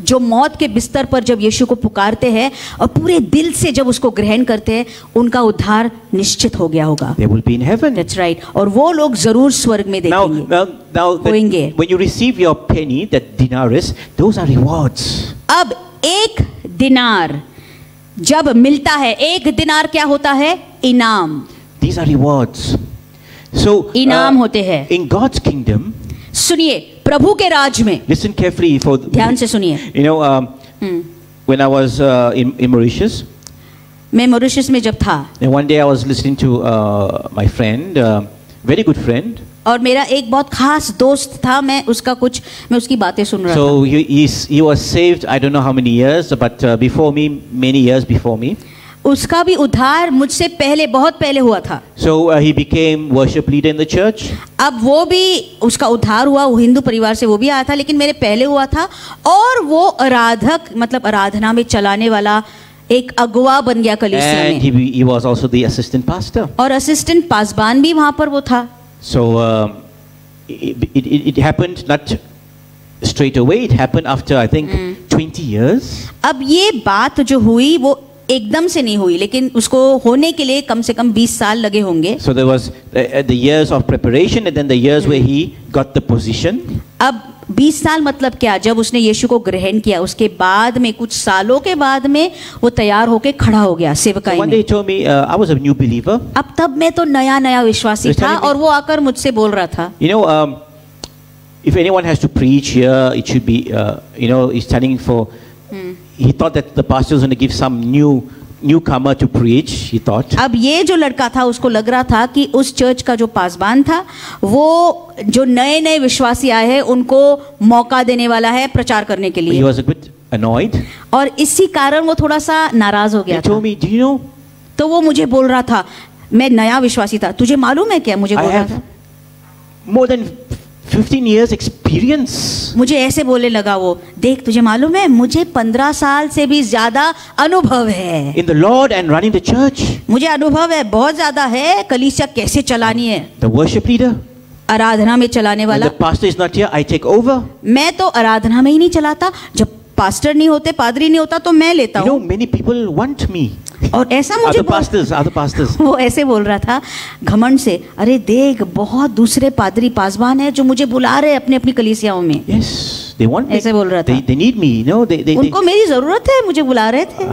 जो मौत के बिस्तर पर जब यीशु को पुकारते हैं और पूरे दिल से जब उसको ग्रहण करते हैं, उनका उद्धार निश्चित हो गया होगा. They will be in heaven. That's right. और वो लोग जरूर स्वर्ग में देखेंगे. Now होंगे. when you receive your penny, that denarius, those are rewards. अब एक दिनार जब मिलता है, एक दिनार क्या होता है? इनाम. These are rewards. So इनाम होते हैं. in God's kingdom, सुनिए, प्रभु के राज में listen carefully for ध्यान से सुनिए. when I was in Mauritius, मैं मॉरिशस में जब था, and one day I was listening to my friend, very good friend. और मेरा एक बहुत खास दोस्त था, मैं उसकी बातें सुन रहा था. So he was saved, I don't know how many years, but before me, many years before me. उसका भी उद्धार मुझसे पहले, बहुत पहले हुआ था. So he became worship leader in the church. अब वो भी, उसका उद्धार हुआ, वो हिंदू परिवार से वो भी आया था, लेकिन मेरे पहले हुआ था. और वो आराधक, मतलब आराधना में चलाने वाला एक अगुवा बन गया कलीसिया And में. he was also the assistant pastor. और असिस्टेंट पासबान भी वहां पर वो था. So it happened not straight away. It happened after I think 20 years. अब ये बात जो हुई वो एकदम से नहीं हुई, लेकिन उसको होने के लिए कम से कम 20 साल लगे होंगे। So there was the years of preparation and then the years where he got the position. अब 20 साल मतलब क्या? जब उसने यीशु को ग्रहण किया उसके बाद में कुछ सालों के बाद में वो तैयार होके खड़ा हो गया So सेवकाई one day में। he told me, I was a new believer. अब तब मैं तो नया नया विश्वासी He's था telling me- और वो आकर मुझसे बोल रहा था, You know, if anyone has to preach here, it should be, he's standing for, he thought that the pastor was going to give some newcomer to preach, he thought. अब ये जो लड़का था उसको लग रहा था कि उस चर्च का जो पासबान था वो जो नए नए विश्वासी आए हैं उनको मौका देने वाला है प्रचार करने के He लिए, was a bit annoyed. और इसी कारण वो थोड़ा सा नाराज हो He गया था। told me, do you know, तो वो मुझे बोल रहा था, मैं नया विश्वासी था, तुझे मालूम है क्या? मुझे I बोल रहा have था, more than 15 years experience. मुझे ऐसे बोलने लगा वो, देख तुझे मालूम है मुझे 15 साल से भी ज्यादा अनुभव है, In the Lord and running the church. मुझे अनुभव है, बहुत ज्यादा है, कलीसिया कैसे चलानी है, The worship leader. आराधना में चलाने When वाला। the pastor is not here, I take over. मैं तो आराधना में ही नहीं चलाता, जब पास्टर नहीं होते, पादरी नहीं होता तो मैं लेता You know, हूँ। many people want me. और ऐसा मुझे Other pastors. वो ऐसे बोल रहा था घमंड से, अरे देख बहुत दूसरे पादरी पासबान है जो मुझे बुला रहे अपने अपनी कलीसियाओं में, Yes, they want me. ऐसे बोल रहा था। They need me, you know. They उनको मेरी जरूरत है, मुझे बुला रहे थे।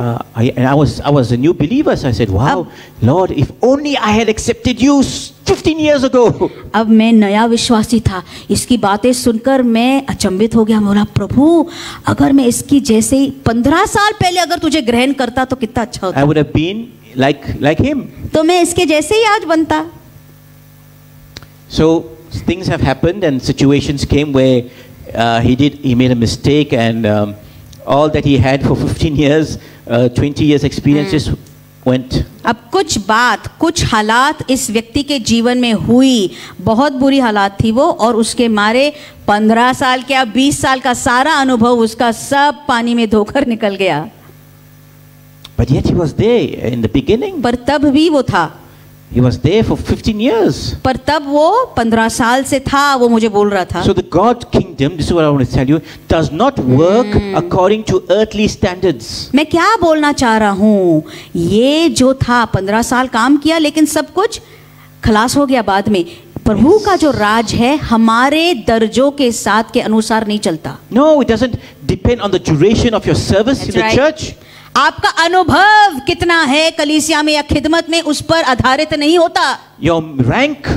I was a new believer, so I said, wow, Lord, if only I had accepted you 15 years ago. अब मैं नया विश्वासी था, इसकी बातें सुनकर मैं अचंभित हो गया। बोला, प्रभु अगर मैं इसकी जैसे ही 15 साल पहले अगर तुझे ग्रहण करता तो कितना अच्छा I होता, would have been like him. तो मैं इसके जैसे ही आज बनता। So things have happened and situations came where he made a mistake and all that he had for 15 years, 20 years experience just went. अब कुछ हालात इस व्यक्ति के जीवन में हुई, बहुत बुरी हालात थी वो, और उसके मारे 15 साल क्या 20 साल का सारा अनुभव उसका सब पानी में धोकर निकल गया। But yet he was there in the beginning. पर तब भी वो था, He was there for 15 years. पर तब वो 15 साल से था, वो मुझे बोल रहा था। So the God kingdom, this is what I want to tell you, does not work according to earthly standards. मैं क्या बोलना चाह रहा हूँ, ये जो था 15 साल काम किया लेकिन सब कुछ खलास हो गया बाद में। प्रभु का जो राज है हमारे दर्जों के साथ के अनुसार नहीं चलता। No, it doesn't depend on the duration of your service in That's the right. church. आपका अनुभव कितना है कलीसिया में या खिदमत में, उस पर आधारित नहीं होता। Your rank,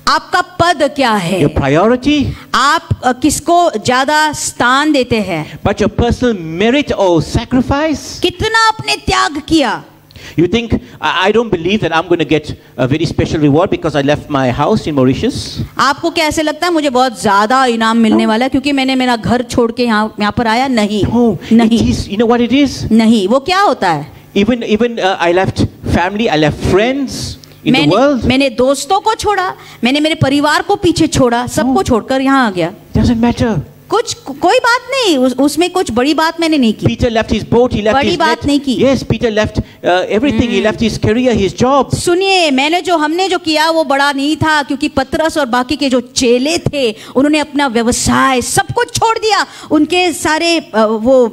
आपका पद क्या है, your priority, आप किसको ज्यादा स्थान देते हैं, but your personal merit or sacrifice. कितना आपने त्याग किया। You think, I don't believe that I'm going to get a very special reward because I left my house in Mauritius. आपको क्या ऐसे लगता है मुझे बहुत ज्यादा इनाम मिलने वाला है क्योंकि मैंने मेरा घर छोड़ के यहाँ पर आया? नहीं, No, it नहीं, is, you know what it is? नहीं। वो क्या होता है, Even I left family, I left friends in the world. मैंने दोस्तों को छोड़ा, मैंने मेरे परिवार को पीछे छोड़ा, सबको छोड़कर यहाँ आ गया। Doesn't matter. कोई बात नहीं, उसमें कुछ बड़ी बात मैंने नहीं की। Peter left his boat, he left बड़ी his बात net. नहीं की। Yes, Peter left everything. He left his career, his job. सुनिए, हमने जो किया वो बड़ा नहीं था, क्योंकि पतरस और बाकी के जो चेले थे उन्होंने अपना व्यवसाय सब कुछ छोड़ दिया, उनके सारे वो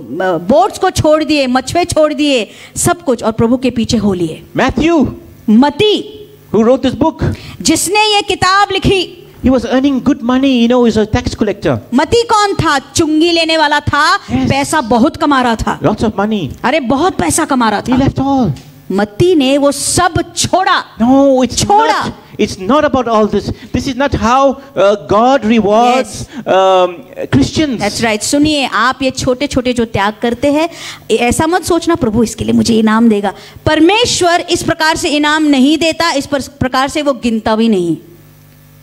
बोट्स को छोड़ दिए, मछुए छोड़ दिए, सब कुछ, और प्रभु के पीछे हो लिए। Matthew, मती, who wrote this book, जिसने ये किताब लिखी, he was earning good money, you know, he's a tax collector. मती कौन था? चुंगी लेने वाला था। Yes. पैसा बहुत कमा रहा था, Lots of money. अरे बहुत पैसा कमा रहा He था। left all. मती ने वो सब छोड़ा। No, it's छोड़ा। not. It's not about all this. This is not how God rewards Christians. That's right. सुनिए, आप ये छोटे छोटे जो त्याग करते हैं, ऐसा मत सोचना प्रभु इसके लिए मुझे इनाम देगा। परमेश्वर इस प्रकार से इनाम नहीं देता, इस प्रकार से वो गिनता भी नहीं।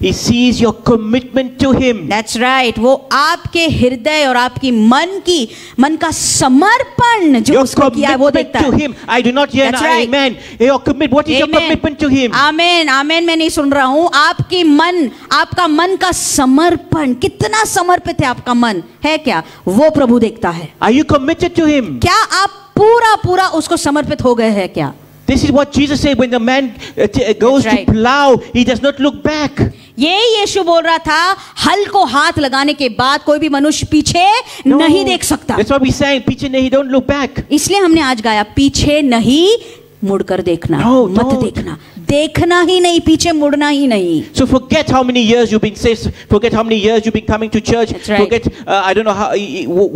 He sees your commitment to Him. That's right. वो आपके हृदय और आपकी मन का समर्पण जो Your उसको किया है वो commitment देखता to है। Him. I do not hear an That's right. amen. What is your commitment to Him? आमेन, आमेन मैं नहीं सुन रहा हूँ। आपका मन का समर्पण, कितना समर्पित है आपका मन, है क्या? वो प्रभु देखता है। Are you committed to Him? क्या आप पूरा उसको समर्पित हो गए हैं क्या? This is what Jesus said when the man goes That's right. to plow, he does not look back. ये यीशु बोल रहा था, हल को हाथ लगाने के बाद कोई भी मनुष्य पीछे No. नहीं देख सकता। That's what we sang. पीछे नहीं, don't look back. इसलिए हमने आज गाया, पीछे नहीं मुड़कर देखना, No, मत don't. देखना, देखना ही नहीं, पीछे मुड़ना ही नहीं। So forget how many years you've been saved. Forget how many years you've been coming to church. That's right. Forget I don't know how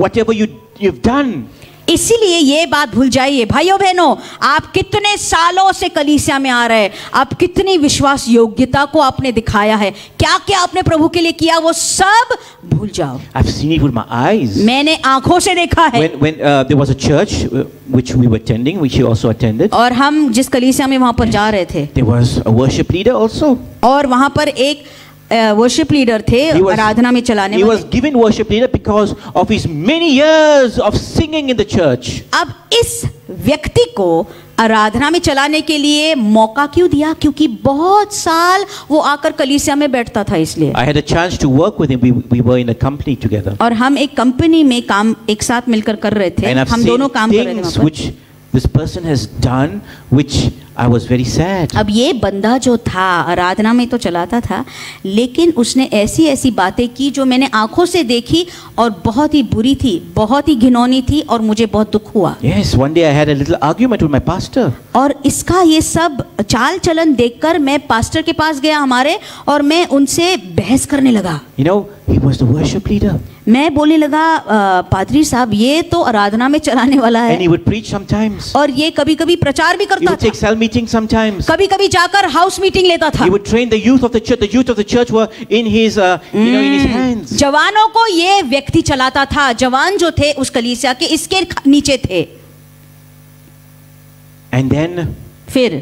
whatever you've done. इसीलिए ये बात भूल जाइए भाइयों बहनों, आप कितने सालों से कलीसिया में आ रहे हैं, आप कितनी विश्वास योग्यता को आपने दिखाया है, क्या क्या आपने प्रभु के लिए किया, वो सब भूल जाओ। I've seen it with my eyes. मैंने आंखों से देखा है। When there was a church which we were attending, which you also attended. और हम जिस कलीसिया में वहां पर जा रहे थे, There was a worship leader also. और वहां पर एक वर्शिप लीडर थे, आराधना में चलाने He वाले। was given worship leader because of his many years of singing in the church. अब इस व्यक्ति को आराधना में चलाने के लिए मौका क्यों दिया? क्योंकि बहुत साल वो आकर कलीसिया में बैठता था, इसलिए। I had a chance to work with him. We were in a company together. और हम एक कंपनी में काम एक साथ मिलकर कर रहे थे, And I've हम दोनों seen काम कर रहे थे things वहाँ पर। which this person has done, which I was very sad. अब ये बंदा जो था आराधना में तो चलाता था, लेकिन उसने ऐसी ऐसी बातें की जो मैंने आंखों से देखी और बहुत ही बुरी थी, बहुत ही घिनौनी थी, और मुझे बहुत दुख हुआ। Yes, one day I had a little argument with my pastor. और इसका ये सब चाल चलन देखकर मैं पास्टर के पास गया हमारे, और मैं उनसे बहस करने लगा। You know, he was the worship leader. मैं बोलने लगा, पादरी साहब ये तो आराधना में चलाने वाला And है, he would preach sometimes. और ये कभी कभी प्रचार भी He करता would था, take cell meetings sometimes. कभी कभी जाकर हाउस मीटिंग लेता था। He would train the youth of the church. The youth of the church were in his, in his hands. जवानों को ये व्यक्ति चलाता था, जवान जो थे उस कलीसिया के इसके नीचे थे। And then फिर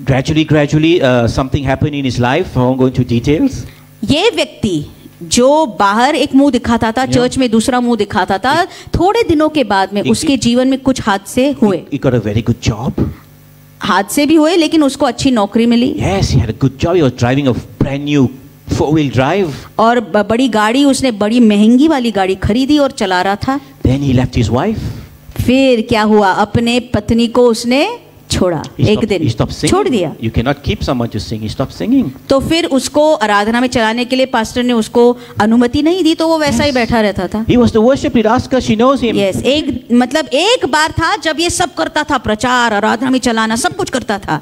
gradually, something happened in his life. I won't go into details. ये व्यक्ति जो बाहर एक मुंह दिखाता था, चर्च में दूसरा मुंह दिखाता था, थोड़े दिनों के बाद में उसके जीवन में कुछ हादसे हुए। He got a very good job. हादसे भी हुए, लेकिन उसको अच्छी नौकरी मिली, Yes, he had a good job. He was driving a brand new four-wheel drive. और बड़ी गाड़ी, उसने बड़ी महंगी वाली गाड़ी खरीदी और चला रहा था। Then he left his wife. फिर क्या हुआ? अपने पत्नी को उसने छोड़ा, एक दिन He stopped singing. छोड़ दिया। You cannot keep someone to sing. He stopped singing. तो फिर उसको आराधना में चलाने के लिए पास्टर ने उसको अनुमति नहीं दी, तो वो वैसा ही बैठा रहता था। He was the worship leader. Ask her, she knows him. Yes, एक बार था जब ये सब करता था, प्रचार, आराधना में चलाना, सब कुछ करता था।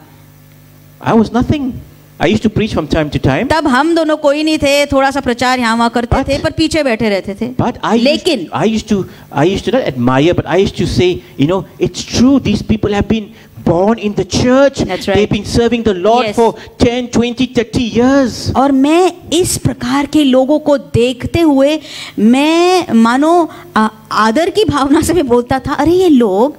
I was nothing. I used to preach from time to time. तब हम दोनों कोई नहीं थे, थोड़ा सा प्रचार यहाँ वहाँ करते थे, पर पीछे बैठे रहते थे। But I used to not admire, but I used to say, you know, it's true. These people have been born in the church. That's right. They've been serving the Lord Yes. for 10, 20, 30 years. और मैं इस प्रकार के लोगों को देखते हुए मैं मानो आदर की भावना से मैं बोलता था, अरे ये लोग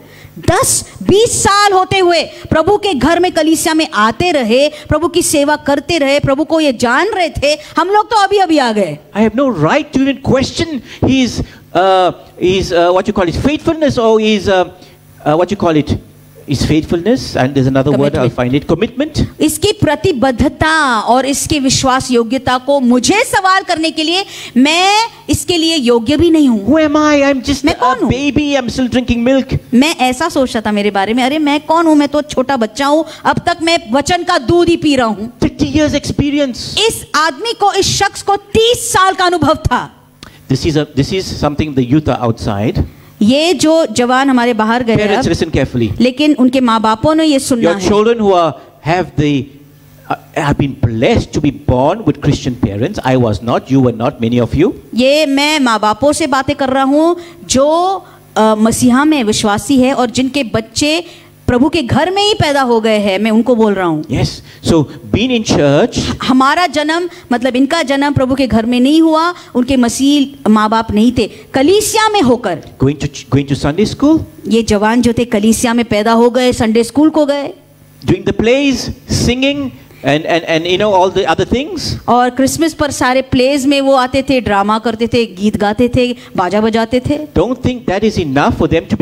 10-20 साल होते हुए प्रभु के घर में कलीसिया में आते रहे, प्रभु की सेवा करते रहे, प्रभु को ये जान रहे थे, हम लोग तो अभी अभी आ गए। I have no right to even question his what you call his faithfulness, or his what you call it, his faithfulness, and there's another word I'll find it, commitment. इसकी प्रतिबद्धता और इसकी विश्वास योग्यता को मुझे सवाल करने के लिए मैं इसके लिए योग्य भी नहीं हूँ। Who am I? I'm just मैं कौन a हूँ? baby. I'm still drinking milk. मैं ऐसा सोचता था मेरे बारे में, अरे मैं कौन हूँ, मैं तो छोटा बच्चा हूँ, अब तक मैं वचन का दूध ही पी रहा हूँ। 30 years experience. इस आदमी को, इस शख्स को 30 साल का अनुभव था। This is something the youth are outside. ये जो जवान हमारे बाहर गए Parents, अब, listen carefully. लेकिन उनके माँ बापों ने ये सुनना Your है। children who have been blessed to be born with Christian parents. I was not. You were not. Many of you. ये मैं माँ बापों से बातें कर रहा हूँ जो मसीहा में विश्वासी है और जिनके बच्चे प्रभु के घर में ही पैदा हो गए हैं, मैं उनको बोल रहा हूँ। Yes. So being in church. हमारा जन्म मतलब इनका जन्म प्रभु के घर में नहीं हुआ, उनके मसीह माँ बाप नहीं थे, कलीसिया में होकर। Going to Sunday school. ये जवान जो थे कलीसिया में पैदा हो गए, संडे स्कूल को गए, Doing the plays, singing, and you know all the other things. और क्रिसमस पर सारे प्लेज में वो आते थे, ड्रामा करते थे, गीत गाते थे, बाजा बजाते थे। Don't think that is enough for them to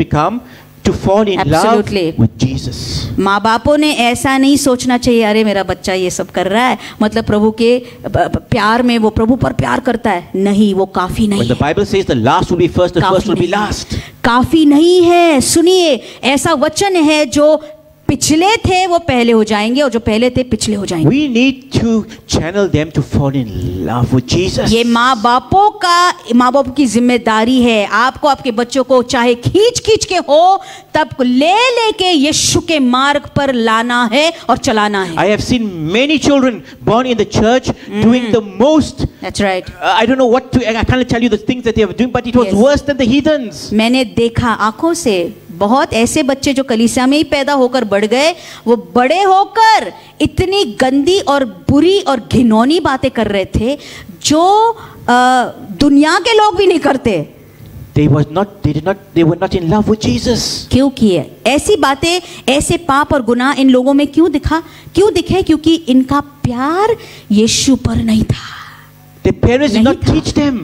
fall in Absolutely. love with Jesus. माँ बापों ने ऐसा नहीं सोचना चाहिए, अरे मेरा बच्चा ये सब कर रहा है मतलब प्रभु के प्यार में वो प्रभु पर प्यार करता है। नहीं, वो काफी नहीं When the है, Bible says the last will be first, the first काफी will be नहीं है, last. काफी नहीं है। सुनिए, ऐसा वचन है जो पिछले थे वो पहले हो जाएंगे और जो पहले थे पिछले हो जाएंगे। We need to channel them to fall in love with Jesus. ये माँ बापों की जिम्मेदारी है, आपको आपके बच्चों को चाहे खींच खींच के हो तब ले के यीशु के मार्ग पर लाना है और चलाना है। I have seen many children born in the church doing the most. That's right. I don't know what to. I can't tell you the things that they were doing, but it was Yes. worse than the heathens. मैंने देखा आंखों से बहुत ऐसे बच्चे जो कलीसिया में ही पैदा होकर बढ़ गए, वो बड़े होकर इतनी गंदी और बुरी और घिनौनी बातें कर रहे थे जो दुनिया के लोग भी नहीं करते। They were not in love with Jesus. क्यों किए ऐसी बातें, ऐसे पाप और गुनाह इन लोगों में क्यों दिखे? क्योंकि इनका प्यार यीशु पर नहीं था। The parents did not teach them.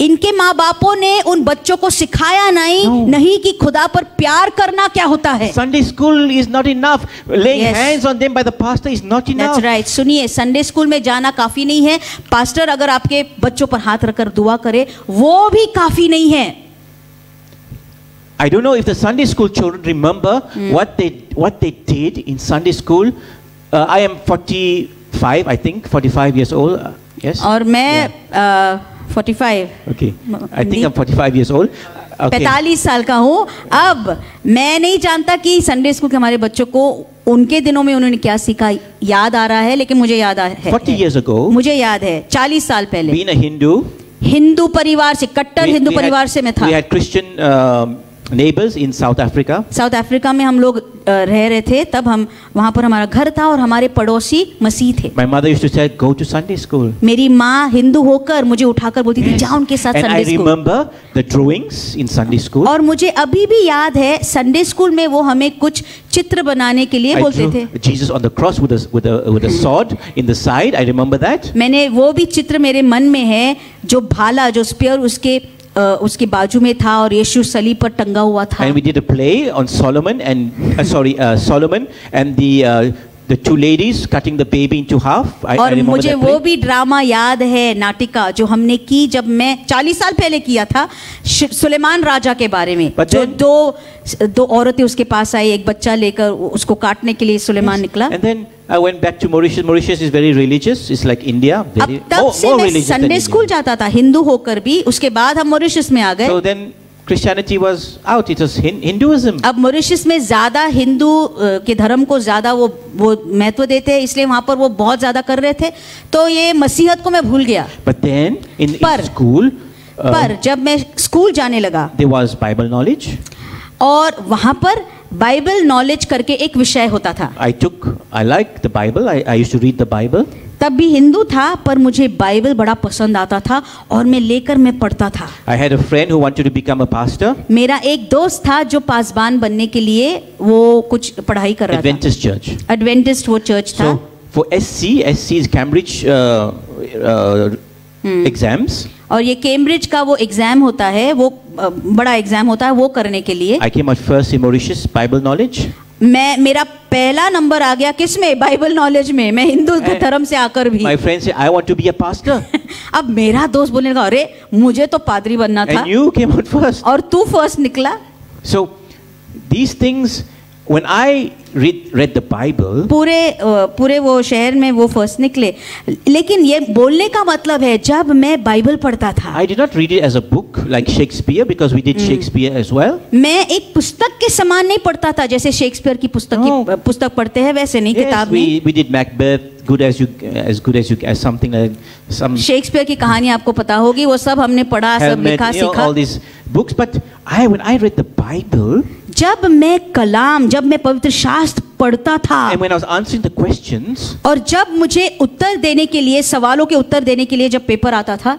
इनके माँ बापों ने उन बच्चों को सिखाया नहीं कि खुदा पर प्यार करना क्या होता है। Sunday school is not enough. Laying Yes. hands on them by the pastor is not enough. That's right. सुनिए, संडे स्कूल में जाना काफी नहीं है। पास्टर अगर आपके बच्चों पर हाथ रखकर दुआ करे वो भी काफी नहीं है। I don't know if the Sunday school children remember what they did in Sunday school. I am 45, I think 45 years old. Yes. और मैं 45 Okay. I think I'm 45 years old. Okay. 45 साल का हूँ। अब मैं नहीं जानता कि संडे स्कूल के हमारे बच्चों को उनके दिनों में उन्होंने क्या सीखा याद आ रहा है, लेकिन मुझे याद है 40 years ago, मुझे याद है 40 साल पहले being a Hindu, हिंदू परिवार से, कट्टर हिंदू परिवार से मैं था। We had Christian neighbors in South Africa. South Africa में हम लोग रह रहे थे, तब हम वहाँ पर हमारा घर था और हमारे पड़ोसी मसीह थे। My mother used to say, "Go to Sunday school." मेरी माँ हिंदू होकर मुझे उठाकर बोलती थी जाओ उनके साथ And I Sunday school. remember the drawings in Sunday school. और मुझे अभी भी याद है संडे स्कूल में वो हमें कुछ चित्र बनाने के लिए I बोलते drew थे। Jesus on the cross with a sword in the side. I remember that. मैंने वो भी चित्र मेरे मन में है, जो भाला, जो स्पीयर उसके बाजू में था और यीशु सलीब पर टंगा हुआ था। And we did a play on Solomon and the two ladies cutting the baby into half. I और remember मुझे that वो play. भी ड्रामा याद है, नाटिका जो हमने की जब मैं 40 साल पहले किया था, सुलेमान राजा के बारे में। But जो then- दो औरतें उसके पास आई, एक बच्चा लेकर उसको काटने के लिए सुलेमान निकला। And then I went back to Mauritius. Mauritius is very religious. It's like India. अब Very, तब से more मैं religious than Sunday India. School जाता था हिंदू होकर भी। उसके बाद हम मॉरिशस में आ गए। So then Christianity was out. It was Hinduism. अब मॉरिशस में ज्यादा हिंदू के धर्म को ज्यादा वो महत्व देते हैं, इसलिए वहां पर वो बहुत ज्यादा कर रहे थे, तो ये मसीहत को मैं भूल गया। But then in पर- school, पर जब मैं स्कूल जाने लगा there was Bible knowledge. और वहां पर बाइबल नॉलेज करके एक विषय होता था। I liked the Bible. I used to read the Bible. तब भी हिंदू था पर मुझे बाइबल बड़ा पसंद आता था और मैं पढ़ता था। I had a friend who wanted to become a pastor. मेरा एक दोस्त था जो पासबान बनने के लिए वो कुछ पढ़ाई कर रहा Adventist Church. था। एडवेंटिस्ट वो चर्च था। So for SC is Cambridge exams. और ये कैम्ब्रिज का वो एग्जाम होता है, वो बड़ा एग्जाम होता है, वो करने के लिए I came out first in Mauritius, Bible knowledge. मेरा पहला नंबर आ गया किसमें? बाइबल नॉलेज में। मैं हिंदू धर्म से आकर भी। My friend said, I want to be a pastor. अब मेरा दोस्त बोलने लगा, अरे मुझे तो पादरी बनना था। And you came out first. और तू फर्स्ट निकला। So these things, when I read the Bible, पूरे वो शहर में वो फर्स्ट निकले। लेकिन ये बोलने का मतलब है जब मैं बाइबल पढ़ता था, I did not read it as a book like Shakespeare, because we did Shakespeare as well. मैं एक पुस्तक के समान नहीं पढ़ता था जैसे शेक्सपियर की पुस्तक पढ़ते हैं वैसे नहीं। Yes, किताब में we did Macbeth, as something like some Shakespeare की कहानी आपको पता होगी, वो सब हमने पढ़ा, सब Hamlet, लिखा सीखा। all these books. But when I read the Bible, जब मैं पवित्र शास्त्र पढ़ता था and when I was answering the questions, और जब मुझे उत्तर देने के लिए, सवालों के उत्तर देने के लिए जब पेपर आता था,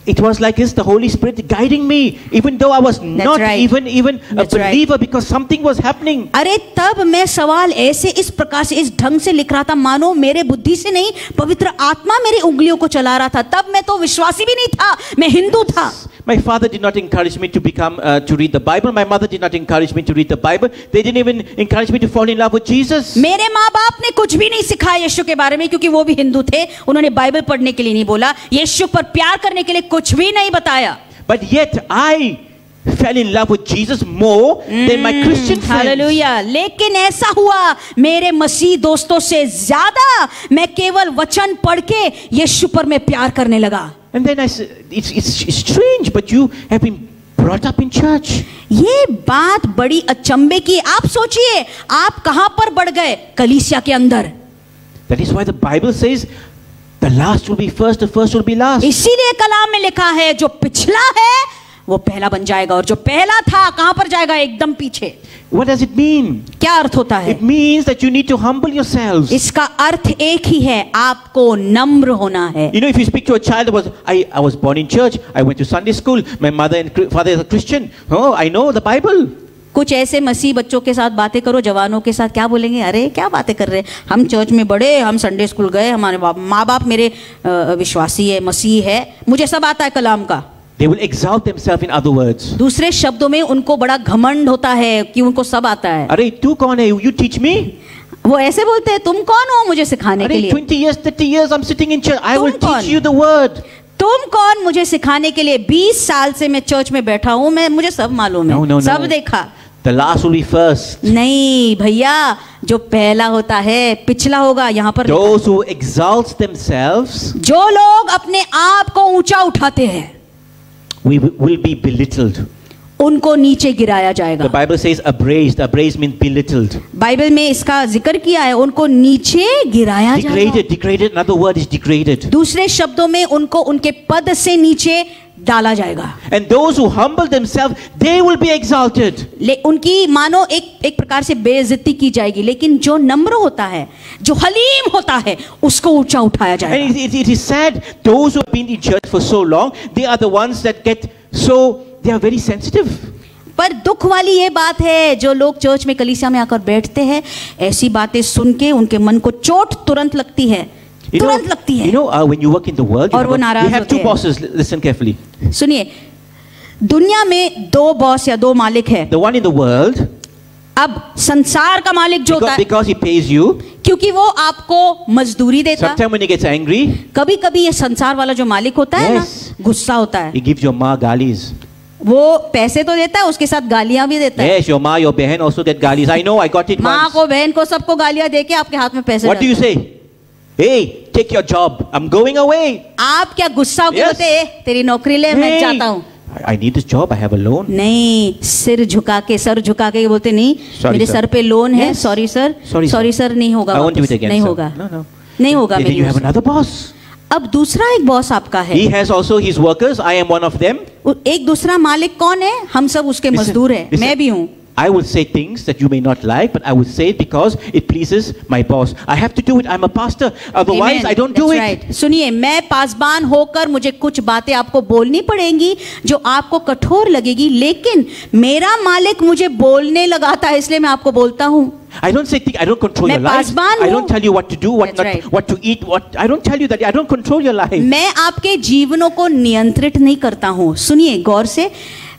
it was like this, the Holy Spirit guiding me, even though I was not right. even a That's right. believer, because something was happening. अरे तब मैं सवाल ऐसे इस प्रकार से, इस ढंग से लिख रहा था मानो मेरे बुद्धि से नहीं, पवित्र आत्मा मेरी उंगलियों को चला रहा था। तब मैं तो विश्वासी भी नहीं था, मैं हिंदू था। My father did not encourage me to to read the Bible. My mother did not encourage me to read the Bible. They didn't even encourage me to fall in love with Jesus. मेरे माँ बाप ने कुछ भी नहीं सिखाया यीशु के बारे में, क्योंकि वो भी हिंदू थे। उन्होंने बाइबल पढ़ने के लिए नहीं बोला, यीशु पर प्यार करने के लिए कुछ भी नहीं बताया। But yet I fell in love with Jesus more than my Christian friends. Hallelujah. लेकिन ऐसा हुआ मेरे मसीह दोस्तों से ज्यादा मैं केवल वचन पढ़ के यीशु पर मैं प्यार करने लगा। And then I said, it's strange, but you have been brought up in church. ये बात बड़ी अचंभे की। आप सोचिए आप कहां पर बढ़ गए? कलीसिया के अंदर। That is why the Bible says the last will be first, the first will be last. इसीलिए कलाम में लिखा है जो पिछला है वो पहला बन जाएगा और जो पहला था कहां पर जाएगा? एकदम पीछे। What does it mean? क्या अर्थ होता है? It means that you need to humble yourselves. इसका अर्थ एक ही है, आपको नम्र होना है। You know, if you speak to a child that I was born in church, I went to Sunday school, my mother and father is a Christian. Oh, I know the Bible. कुछ ऐसे मसीह बच्चों के साथ बातें करो, जवानों के साथ, क्या बोलेंगे? अरे क्या बातें कर रहे हैं, हम चर्च में बड़े, हम संडे स्कूल गए, हमारे माँ बाप मेरे विश्वासी है, मसीह है, मुझे सब आता है कलाम का। They will exalt themselves, in other words. दूसरे शब्दों में उनको बड़ा घमंड होता है कि उनको सब आता है। अरे तू कौन है? You teach me. वो ऐसे बोलते हैं, तुम कौन हो मुझे सिखाने के अरे लिए? 20 years, 30 years, I'm sitting in church. I तुम will कौन? teach you the word. तुम कौन मुझे सिखाने के लिए? 20 साल से मैं चर्च में बैठा हूँ, मैं मुझे सब मालूम है, No. सब देखा। The last will be first. नहीं भैया, जो पहला होता है पिछला होगा। यहाँ पर Those who exalt themselves, जो लोग अपने आप को ऊंचा उठाते हैं we will be belittled. उनको नीचे गिराया जाएगा। The Bible says abased. Abased means belittled. Bible में इसका जिक्र किया है, उनको नीचे गिराया जाएगा। Degraded. Another word is degraded. दूसरे शब्दों में उनको उनके पद से नीचे डाला जाएगा। And those who humble themselves, they will be exalted. उनकी मानो एक प्रकार से बेइज्जती की जाएगी, लेकिन जो नम्र होता है, जो हलीम होता है, उसको ऊंचा उठाया जाएगा। And it is sad, those who have been in church for so long, they are the ones that get they are very sensitive. पर दुख वाली ये बात है, जो लोग चर्च में कलीसिया में आकर बैठते हैं, ऐसी बातें सुन के उनके मन को चोट तुरंत लगती है, तुरंत लगती है। You know, when you work in the world, और वो नाराज you have होते two हैं। bosses. Listen carefully. सुनिए, दुनिया में दो बॉस या दो मालिक है। The one in the world, अब संसार का मालिक जो होता है, because he pays you, क्योंकि वो आपको मजदूरी देता है। sometimes when he gets angry, कभी कभी ये संसार वाला जो मालिक होता है ना, गुस्सा होता है, he gives your ma galis. वो पैसे तो देता है, उसके साथ गालियां भी देता है। Yes, your ma, your behan also get galis. I know, I got it माँ once. को, बहन को, सबको गालियां देके आपके हाथ में पैसे What do you डालता है। say? Hey, take your job. I'm going away. आप क्या गुस्सा होके Yes. बोलते हैं, तेरी नौकरी ले, मैं Hey, जाता हूँ? I need this job. I have a loan. नहीं, सर झुका के बोलते नहीं, Sorry, मेरे sir. सर पे लोन है, Yes. Sorry sir, Sorry, sorry sir, नहीं होगा, I won't do वापस, it again. नहीं sir. होगा, No. नहीं होगा Then मेरी you have ओर से। another boss. अब दूसरा एक बॉस आपका है। He has also his workers. I am one of them. एक दूसरा मालिक कौन है? हम सब उसके मजदूर हैं, listen. मैं भी हूँ। I will say things that you may not like, but I will say it because it pleases my boss. I have to do it. I'm a pastor. Otherwise, Amen. I don't do That's it. right. सुनिए, मैं पासबान होकर मुझे कुछ बातें आपको बोलनी पड़ेंगी जो आपको कठोर लगेगी, लेकिन मेरा मालिक मुझे बोलने लगाता है, इसलिए मैं आपको बोलता हूँ। I don't say I don't control मैं your life. पासबान I हूँ। don't tell you what to do, what That's not, right. what to eat, what I don't tell you that. I don't control your life. मैं आपके जीवनों को नियंत्रित नहीं करता हूँ। सुनिए गौर से,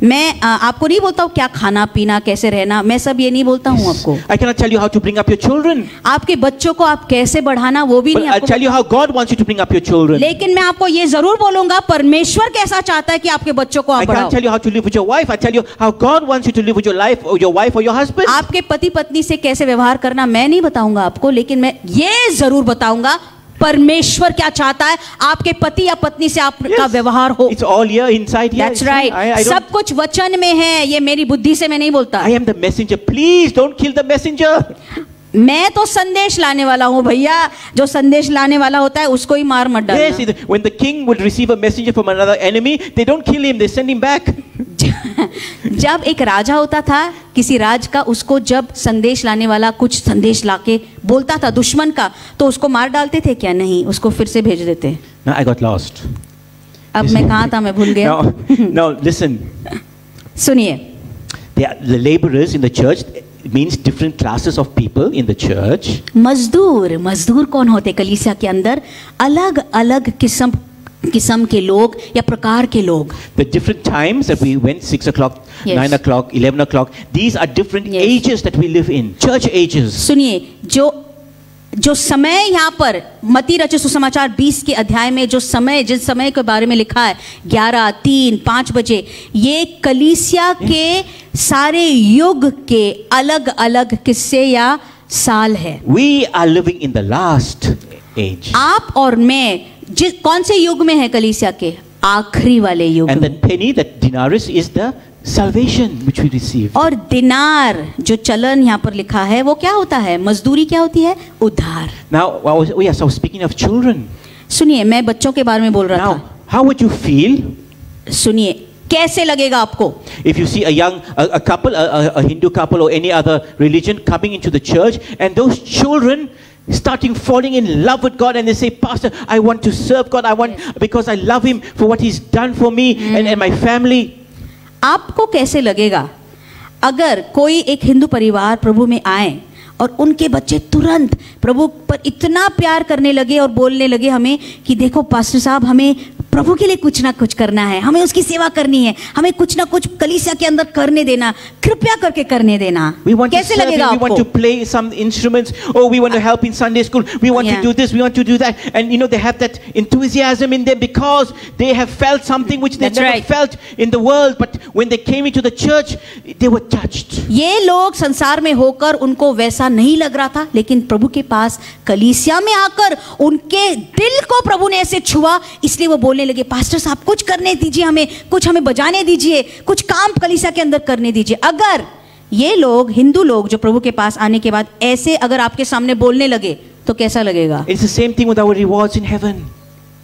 मैं आपको नहीं बोलता हूँ क्या खाना पीना, कैसे रहना, मैं सब ये नहीं बोलता हूँ आपको। I cannot tell you how to bring up your children. आपके बच्चों को आप कैसे बढ़ाना, वो भी But नहीं I'll आपको। tell you how God wants you to bring up your children. लेकिन मैं आपको ये जरूर बोलूंगा, परमेश्वर कैसा चाहता है कि आपके बच्चों को I आप can't बढ़ाओ। tell you how to live with your wife. I tell you how God wants you to live with your life, or your wife, or your husband. आपके पति पत्नी से कैसे व्यवहार करना मैं नहीं बताऊंगा आपको, लेकिन मैं ये जरूर बताऊंगा परमेश्वर क्या चाहता है आपके पति या पत्नी से आपका Yes. व्यवहार हो। It's all here inside here. That's right. I सब कुछ वचन में है, ये मेरी बुद्धि से मैं नहीं बोलता। I am the messenger. Please don't kill the messenger. मैं तो संदेश लाने वाला हूँ भैया, जो संदेश लाने वाला होता है उसको ही मार मत Yes, डालना। when the king would receive a messenger from another enemy, they don't kill him, they send him back. जब एक राजा होता था किसी राज का, उसको जब संदेश लाने वाला कुछ संदेश लाके बोलता था दुश्मन का, तो उसको मार डालते थे क्या? नहीं, उसको फिर से भेज देते। Now I got lost. अब मैं कहाँ था, मैं भूल गया। Now listen. सुनिए, The laborers in the church means different classes of people in the church. मजदूर कौन होते कलीसिया के अंदर? अलग अलग किस्म के लोग या प्रकार के लोग। The different times that we went, 6 o'clock, Yes. 9 o'clock, 11 o'clock, these are different Yes. ages that we live in, church ages. सुनिए, जो जो समय यहाँ पर मत्ती रचित सुसमाचार 20 के अध्याय में जो समय, जिस समय के बारे में लिखा है 11, 3, 5 बजे, ये कलीसिया के सारे युग के अलग अलग किस्से या साल है। We are living in the last age. आप और मैं कौन से युग में है? कलीसिया के आखिरी वाले युग And में। that penny, that denarius, is the salvation which we receive. और दिनार जो चलन यहाँ पर लिखा है वो क्या होता है? मजदूरी क्या होती है? उधार। Now, I was speaking of children. सुनिए, मैं बच्चों के बारे में बोल रहा Now, था। how would you feel सुनिए, कैसे लगेगा आपको? if you see a couple, a Hindu couple or any other religion coming into the church, and those children starting falling in love with God, and they say, Pastor, I want to serve God, because I love Him for what He's done for me and my family. आपको कैसे लगेगा अगर कोई एक हिंदू परिवार प्रभु में आए और उनके बच्चे तुरंत प्रभु पर इतना प्यार करने लगे और बोलने लगे हमें कि देखो पास्टर साहब, हमें प्रभु के लिए कुछ ना कुछ करना है, हमें उसकी सेवा करनी है, हमें कुछ ना कुछ कलीसिया के अंदर करने देना, कृपया करके करने देना। कैसे लगेगा आपको? We want to play some instruments, or we want to help in Sunday school, we want to do this, we want to do that, and they have that enthusiasm in them because they have felt something which they never felt in the world, but when they came into the church, they were touched. ये लोग संसार में होकर उनको वैसा नहीं लग रहा था, लेकिन प्रभु के पास कलीसिया में आकर उनके दिल को प्रभु ने ऐसे छुआ, इसलिए वो बोलने लगे, पास्टर साहब कुछ करने दीजिए, हमें बजाने दीजिए, कुछ काम कलीसिया के अंदर करने दीजिए। अगर ये लोग, हिंदू लोग जो प्रभु के पास आने के बाद ऐसे अगर आपके सामने बोलने लगे तो कैसा लगेगा? It's the same thing with our rewards in heaven.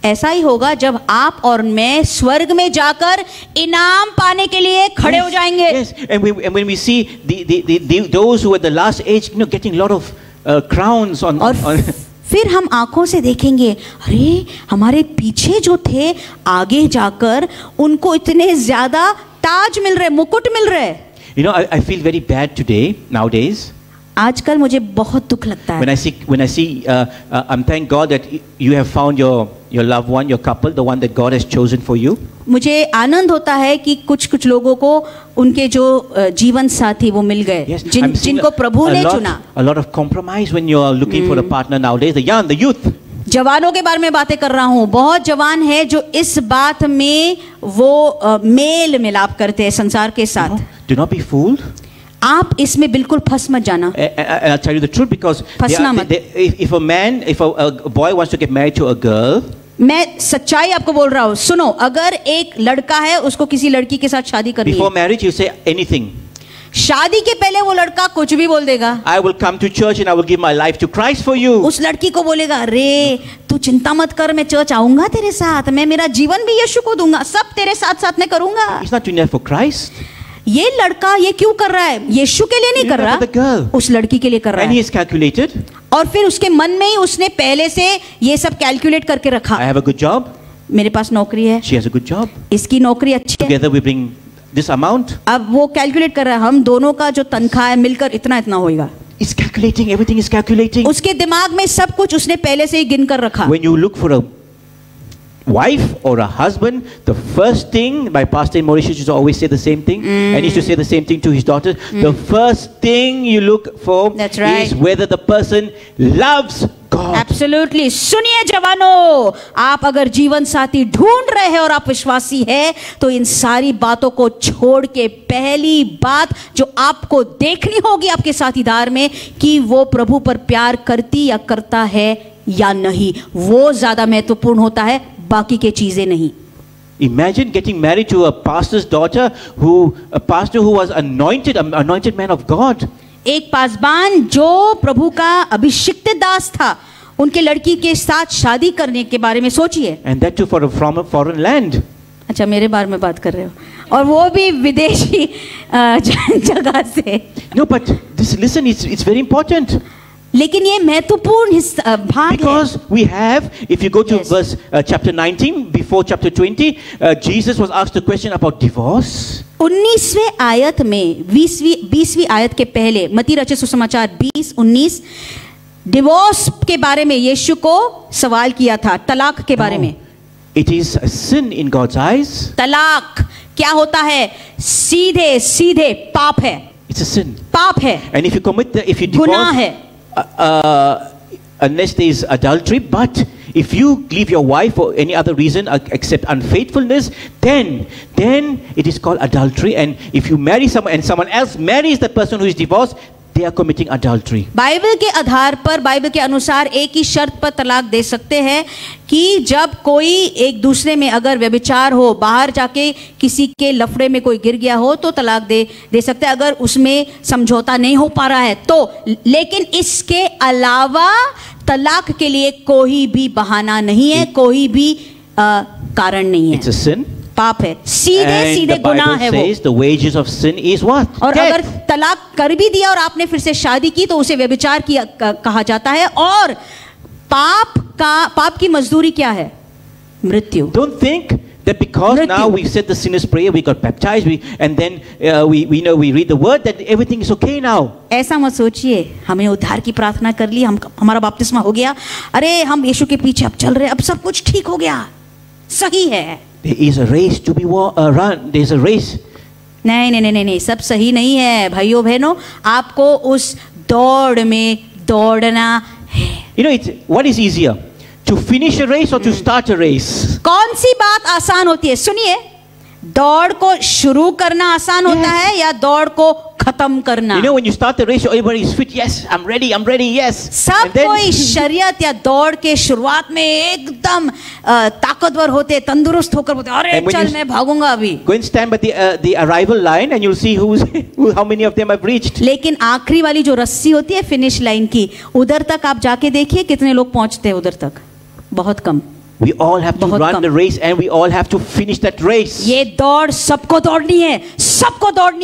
ऐसा ही होगा जब आप और मैं स्वर्ग में जाकर इनाम पाने के लिए खड़े हो जाएंगे। Yes, and when we see those who are the last age, getting a lot of crowns on. फिर हम आंखों से देखेंगे, अरे हमारे पीछे जो थे आगे जाकर उनको इतने ज्यादा ताज मिल रहे, मुकुट मिल रहे। I feel very bad today, nowadays. आजकल मुझे बहुत दुख लगता है। When I see, I'm thank God that you have found your loved one, your couple, the one that God has chosen for you. मुझे आनंद होता है कि कुछ लोगों को उनके जो जीवन साथी वो मिल गए, जिनको प्रभु ने चुना। A lot of compromise when you are looking for a partner nowadays. The youth. जवानों के बारे में बातें कर रहा हूँ। बहुत जवान है जो इस बात में वो मेल मिलाप करते हैं संसार के साथ। Do not be fooled. आप इसमें बिल्कुल फंस मत जाना। I'll tell you the truth, because if a boy wants to get married to a girl, मैं सच्चाई आपको बोल रहा हूँ, सुनो, अगर एक लड़का है उसको किसी लड़की के साथ शादी करनी है, before marriage you say anything. शादी के पहले वो लड़का कुछ भी बोल देगा। I will come to church and I will give my life to Christ for you. उस लड़की को बोलेगा, रे तू चिंता मत कर, मैं चर्च आऊंगा तेरे साथ, मैं मेरा जीवन भी यीशु को दूंगा, सब तेरे साथ साथ मैं करूंगा। He's not doing that for Christ. ये लड़का ये क्यों कर रहा है? यीशु के लिए नहीं कर रहा, उस लड़की के लिए कर रहा है। And he is calculated. और फिर उसके मन में ही उसने पहले से ये सब कैलकुलेट करके रखा। I have a good job. मेरे पास नौकरी है। She has a good job. इसकी नौकरी अच्छी है। Together we bring this amount. अब वो कैलकुलेट कर रहा है, हम दोनों का जो तनख्वाह है मिलकर इतना होएगा। It's calculating, everything is calculating. उसके दिमाग में सब कुछ उसने पहले से ही गिन कर रखा। When you look for a wife or a husband, the first thing, my pastor in Mauritius used to always say the same thing, and he used to say the same thing to his daughters. The first thing you look for is whether the person loves God. Absolutely. सुनिए जवानों, आप अगर जीवन साथी ढूंढ रहे हैं और आप विश्वासी हैं, तो इन सारी बातों को छोड़ के पहली बात जो आपको देखनी होगी आपके साथीदार में, कि वो प्रभु पर प्यार करती या करता है या नहीं, वो ज्यादा महत्वपूर्ण होता है, बाकी के चीजें नहीं। Imagine getting married to a pastor's daughter, a pastor who was anointed man of God. एक पासबान जो प्रभु का अभिषिक्त दास था, उनके लड़की के साथ शादी करने के बारे में सोचिए। And that too from a foreign land. अच्छा, मेरे बारे में बात कर रहे हो, और वो भी विदेशी जगह से। No, but listen, it's very important. लेकिन ये महत्वपूर्ण भाग है। Because we have, if you go to verse chapter 19, before chapter 20, Jesus was asked a question about divorce. 19वें आयत में 20वीं आयत के पहले मत्ती रचित सुसमाचार 20:19 डिवोर्स के बारे में यीशु को सवाल किया था, तलाक के बारे में। It is a sin in God's eyes. तलाक क्या होता है? सीधे सीधे पाप है। It's a sin. पाप है। And if you divorce, गुनाह है। unless there is adultery. But if you leave your wife for any other reason except unfaithfulness, then it is called adultery. And if you marry someone and someone else marries the person who is divorced, they are committing adultery. Bible के आधार पर, बाइबल के अनुसार एक ही शर्त पर तलाक दे सकते हैं कि जब कोई एक दूसरे में अगर व्यभिचार हो, बाहर जाके किसी के लफड़े में कोई गिर गया हो तो तलाक दे सकते हैं, अगर उसमें समझौता नहीं हो पा रहा है तो। लेकिन इसके अलावा तलाक के लिए कोई भी बहाना नहीं है, कोई भी कारण नहीं है। It's a sin. पाप है, सीधे सीधे गुनाह है वो। The wages of sin is what? और अगर तलाक कर भी दिया और आपने फिर से शादी की तो उसे व्यभिचार किया कहा जाता है। और पाप की मजदूरी क्या है? मृत्यु। Don't think that because now we said the sinner's prayer, we got baptized, and then we know we read the word, that everything is okay now. ऐसा मत सोचिए, हमने उद्धार की प्रार्थना कर ली, हमारा बपतिस्मा हो गया, अरे हम यीशु के पीछे अब चल रहे, अब सब कुछ ठीक हो गया, सही है। There is a race to be run. There is a race. नहीं, सब सही नहीं है भाइयों बहनों, आपको उस दौड़ में दौड़ना है। You know, what is easier, to finish a race or to start a race? कौन सी बात आसान होती है? सुनिए, दौड़ को शुरू करना आसान होता है या दौड़ को खत्म करना? You know, when you start the race, everybody is fit. Yes, I'm ready. Yes. सब कोई शरीयत या दौड़ के शुरुआत में एकदम ताकतवर होते, तंदुरुस्त होकर बोलते, अरे चल मैं भागूंगा अभी। Go and stand by the arrival line and you'll see how many of them have reached. लेकिन आखिरी वाली जो रस्सी होती है फिनिश लाइन की, उधर तक आप जाके देखिए कितने लोग पहुंचते हैं उधर तक, बहुत कम। We all have to run the race and we all have to finish that race. ये दौड़ सबको दौड़नी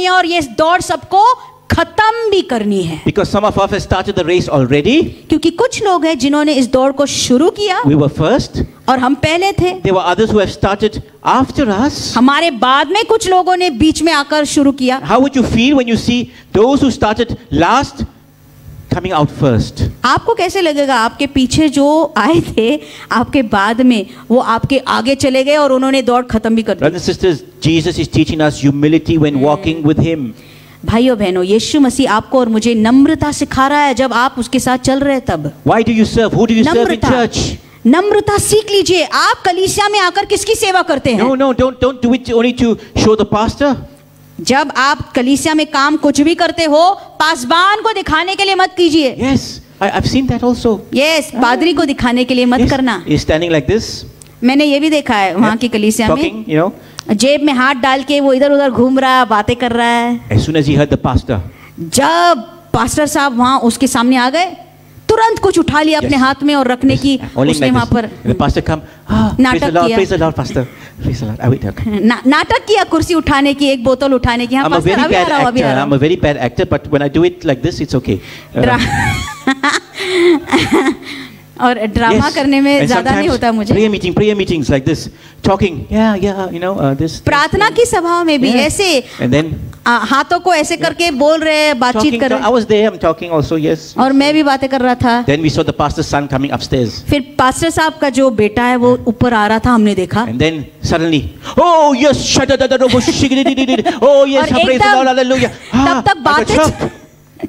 है और ये दौड़ सबको खत्म भी करनी है। Because some of us have started the race already. क्योंकि कुछ लोग हैं जिन्होंने इस दौड़ को शुरू किया। We were first. और हम पहले थे। There were others who have started after us. हमारे बाद में कुछ लोगों ने बीच में आकर शुरू किया। How would you feel when you see those who started last coming out first? आपको कैसे लगेगा? आपके पीछे जो आए थे आपके बाद में, वो आपके आगे चले गए और उन्होंने दौड़ खत्म भी कर दी। Brothers and sisters, Jesus is teaching us humility when walking with him. भाइयों बहनों, यीशु मसीह आपको और मुझे नम्रता सिखा रहा है जब आप उसके साथ चल रहे तब। Why do you serve? Who do you serve in church? नम्रता सीख लीजिए। आप कलीसिया में आकर किसकी सेवा करते हैं? No, don't do it only to show the pastor. जब आप कलीसिया में काम कुछ भी करते हो, पासबान को दिखाने के लिए मत कीजिए। Yes, I've seen that also. Yes, पादरी को दिखाने के लिए मत करना। He's standing like this. मैंने ये भी देखा है वहाँ की कलीसिया talking, में, you know, जेब में हाथ डाल के वो इधर उधर घूम रहा है, बातें कर रहा है। As soon as he heard the pastor, जब पास्टर साहब वहाँ उसके सामने आ गए, तुरंत कुछ उठा लिया अपने हाथ में और रखने की उसने वहाँ पर नाटक किया। नाटक किया, कुर्सी उठाने की, एक बोतल उठाने की। I'm a very bad actor, but when I do it like this, it's okay. और ड्रामा करने में ज्यादा नहीं होता मुझे। prayer meetings like this, talking, you know, this. प्रार्थना की सभाओं में भी ऐसे, and then हाथों को ऐसे करके बोल रहे, बातचीत कर रहे। I was there, I'm talking also, yes. और मैं भी बातें कर रहा था। Then we saw the pastor's son coming upstairs. फिर पास्टर साहब का जो बेटा है वो ऊपर आ रहा था, हमने देखा। And then suddenly, oh yes, oh yes, praise the Lord, hallelujah. तब तक बातें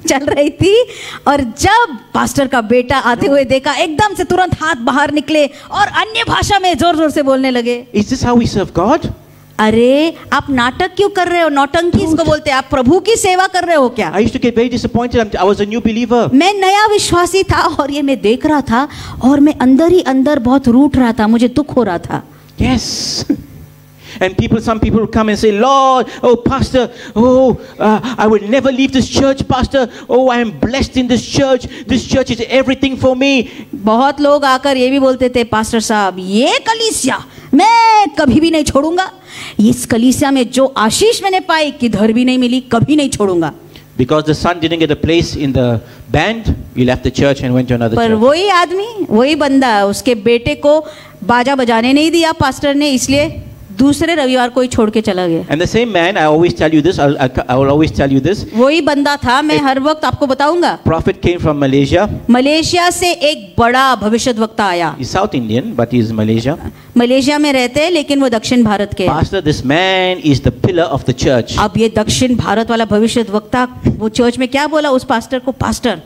चल रही थी और जब पास्टर का बेटा आते हुए देखा, एकदम से तुरंत हाथ बाहर निकले और अन्य भाषा में जोर जोर से बोलने लगे। Is this how we serve God? अरे आप नाटक क्यों कर रहे हो? नौटंकी इसको बोलते हैं। आप प्रभु की सेवा कर रहे हो क्या? I used to get very disappointed. I was a new believer. मैं नया विश्वासी था और ये मैं देख रहा था और मैं अंदर ही अंदर बहुत रूठ रहा था, मुझे दुख हो रहा था। Yes. And some people will come and say, Lord, oh pastor, I will never leave this church, pastor. Oh, I am blessed in this church. This church is everything for me. बहुत लोग आकर ये भी बोलते थे, पास्टर साहब, ये कलीसिया मैं कभी भी नहीं छोड़ूंगा। इस कलीसिया में जो आशीष मैंने पाई किधर भी नहीं मिली, कभी नहीं छोड़ूंगा। Because the son didn't get a place in the band, he left the church and went to another पर church. वही आदमी, वही बंदा, उसके बेटे को बाजा बजाने नहीं दिया पास्टर ने, इसलिए दूसरे रविवार को ही छोड़ के चला गया। And the same man, I always tell you this, I will always tell you this. वही बंदा था, मैं हर वक्त आपको बताऊंगा। Prophet came from Malaysia. Malaysia से एक बड़ा भविष्यद्वक्ता आया। He's South Indian, but he's Malaysia. Malaysia में रहते हैं लेकिन वो दक्षिण भारत के। Pastor, this man is the pillar of the church. अब ये दक्षिण भारत वाला भविष्यद्वक्ता वो चर्च में क्या बोला उस पास्टर को, पास्टर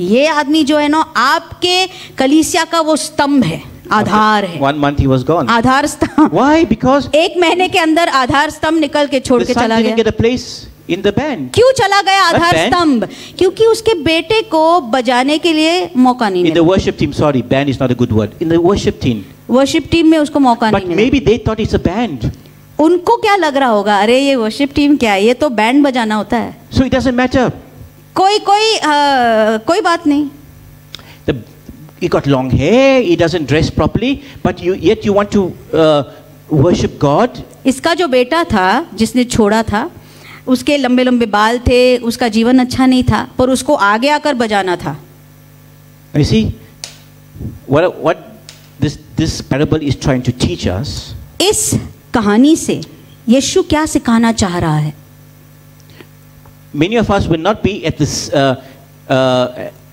ये आदमी जो है ना आपके कलीसिया का वो स्तंभ है, आधार है। 1 month he was gone. आधार स्तंभ। Why? Because 1 महीने के अंदर आधार स्तंभ निकल के छोड़ the के son चला didn't गया। get a place in the band. क्यों चला गया आधार band? स्तंभ? क्योंकि उसके बेटे को बजाने के लिए मौका नहीं In the मिला। worship team, sorry, band is not a good word. In the worship team. Worship team में उसको मौका But नहीं मिला। maybe they thought it's a band. उनको क्या लग रहा होगा, अरे ये वर्शिप टीम क्या है, ये तो बैंड बजाना होता है, So it doesn't matter. कोई बात नहीं। He got long hair, he doesn't dress properly, but yet you want to worship God. इसका जो बेटा था जिसने छोड़ा था, उसके लंबे लंबे बाल थे, उसका जीवन अच्छा नहीं था, पर उसको आगे आकर बजाना था। You see, what this parable is trying to teach us. इस कहानी से यीशु क्या सिखाना चाह रहा है? Many of us will not be at this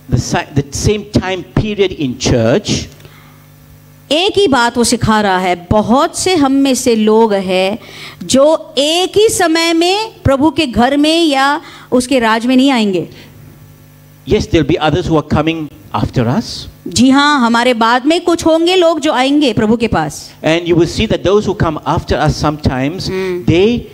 the same time period in church. एक ही बात वो सिखा रहा है। बहुत से हम में से लोग हैं जो एक ही समय में प्रभु के घर में या उसके राज में नहीं आएंगे। Yes, there'll be others who are coming after us. जी हाँ, हमारे बाद में कुछ होंगे लोग जो आएंगे प्रभु के पास। And you will see that those who come after us sometimes they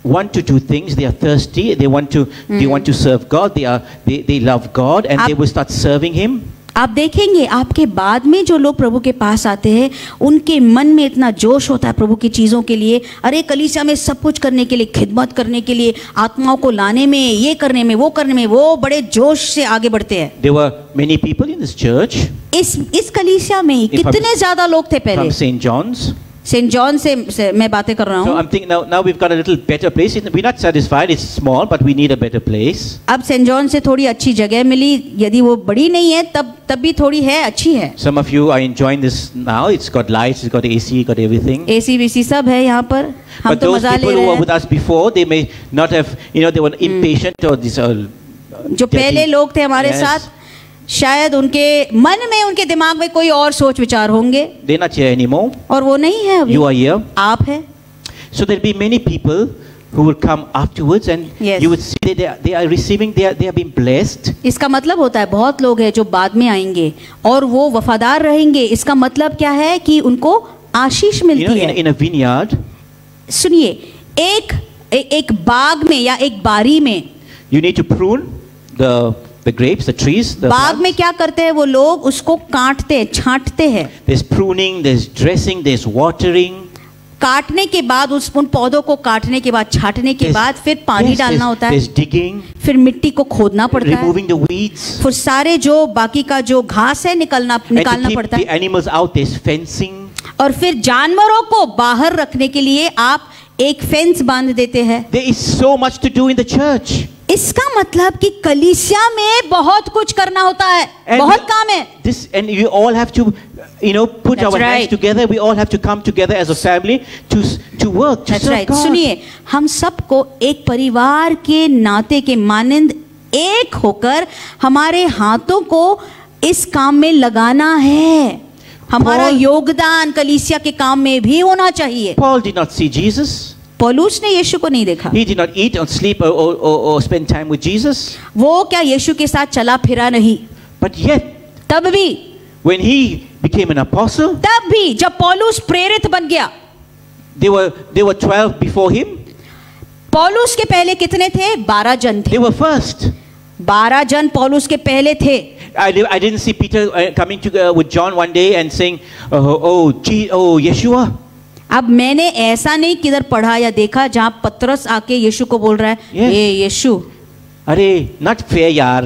want to do things, they are thirsty, they want to serve God, they love God, and they will start serving him. आप देखेंगे आपके बाद में जो लोग प्रभु के पास आते हैं, उनके मन में इतना जोश होता है प्रभु की चीज़ों के लिए, अरे कलीसिया में सब कुछ करने के लिए, खिदमत करने के लिए, आत्माओं को लाने में, ये करने में, वो करने में, वो बड़े जोश से आगे बढ़ते हैं। There were many people in this church. इस कलीसिया में ही कितने ज्यादा लोग थे पहले। From St. John's. Saint John से मैं बातें कर रहा So हूँ। I'm thinking now we've got a little better place. We're not satisfied. It's small, but we need a better place. अब सेंट जॉन से थोड़ी अच्छी जगह मिली, यदि वो बड़ी नहीं है तब भी थोड़ी है, अच्छी है। Some of you are enjoying this now. It's got lights, it's got AC, got everything. AC VC सब है यहाँ पर, हम But तो those मजा ले people who रहे were with हैं। us before, they may not have, they were impatient or this. जो पहले लोग थे हमारे Yes. साथ, शायद उनके मन में, उनके दिमाग में कोई और सोच विचार होंगे, They're not here anymore. और वो नहीं है अभी। You are here. आप है। So there'll be many people who will come afterwards, and Yes. you would see that they are receiving, they are being blessed. इसका मतलब होता है बहुत लोग हैं जो बाद में आएंगे और वो वफादार रहेंगे। इसका मतलब क्या है कि उनको आशीष मिलती है। In a vineyard, सुनिए, एक बाग में या एक बारी में, you need to prune the grapes, the trees. The बाग में plants. क्या करते हैं वो लोग? उसको काटते हैं, छांटते हैं। There's pruning, there's dressing, there's watering. काटने के बाद उन पौधों को काटने के बाद, छांटने के बाद फिर पानी डालना होता है, There's digging, फिर मिट्टी को खोदना पड़ता है, removing the weeds. फिर सारे जो बाकी का जो घास है And निकालना to keep पड़ता the है, animals out, there's fencing. और फिर जानवरों को बाहर रखने के लिए आप एक फेंस बांध देते हैं। There is so much to do in the church. इसका मतलब कि कलीसिया में बहुत कुछ करना होता है, बहुत काम है। And we all have to, put That's our hands right. together. We all have to come together as a family to work, to That's serve right. God. सुनिए, हम सबको एक परिवार के नाते के मानंद एक होकर हमारे हाथों को इस काम में लगाना है। हमारा योगदान कलीसिया के काम में भी होना चाहिए। Paul did not see Jesus. पौलुस ने यीशु को नहीं देखा। He did not eat or sleep or spend time with Jesus. वो क्या यीशु के साथ चला फिरा नहीं? But yet, तब भी, when he became an apostle, तब भी जब पौलुस प्रेरित बन गया, there were 12 before him. पौलुस के पहले कितने थे? 12 जन थे। They were first. 12 जन पौलुस के पहले थे। I didn't see Peter coming to with John one day and saying, "Oh, Yeshua." अब मैंने ऐसा नहीं किधर पढ़ा या देखा जहाँ पतरस आके यीशु को बोल रहा है, Yes. ए यीशु। अरे, not fair, यार,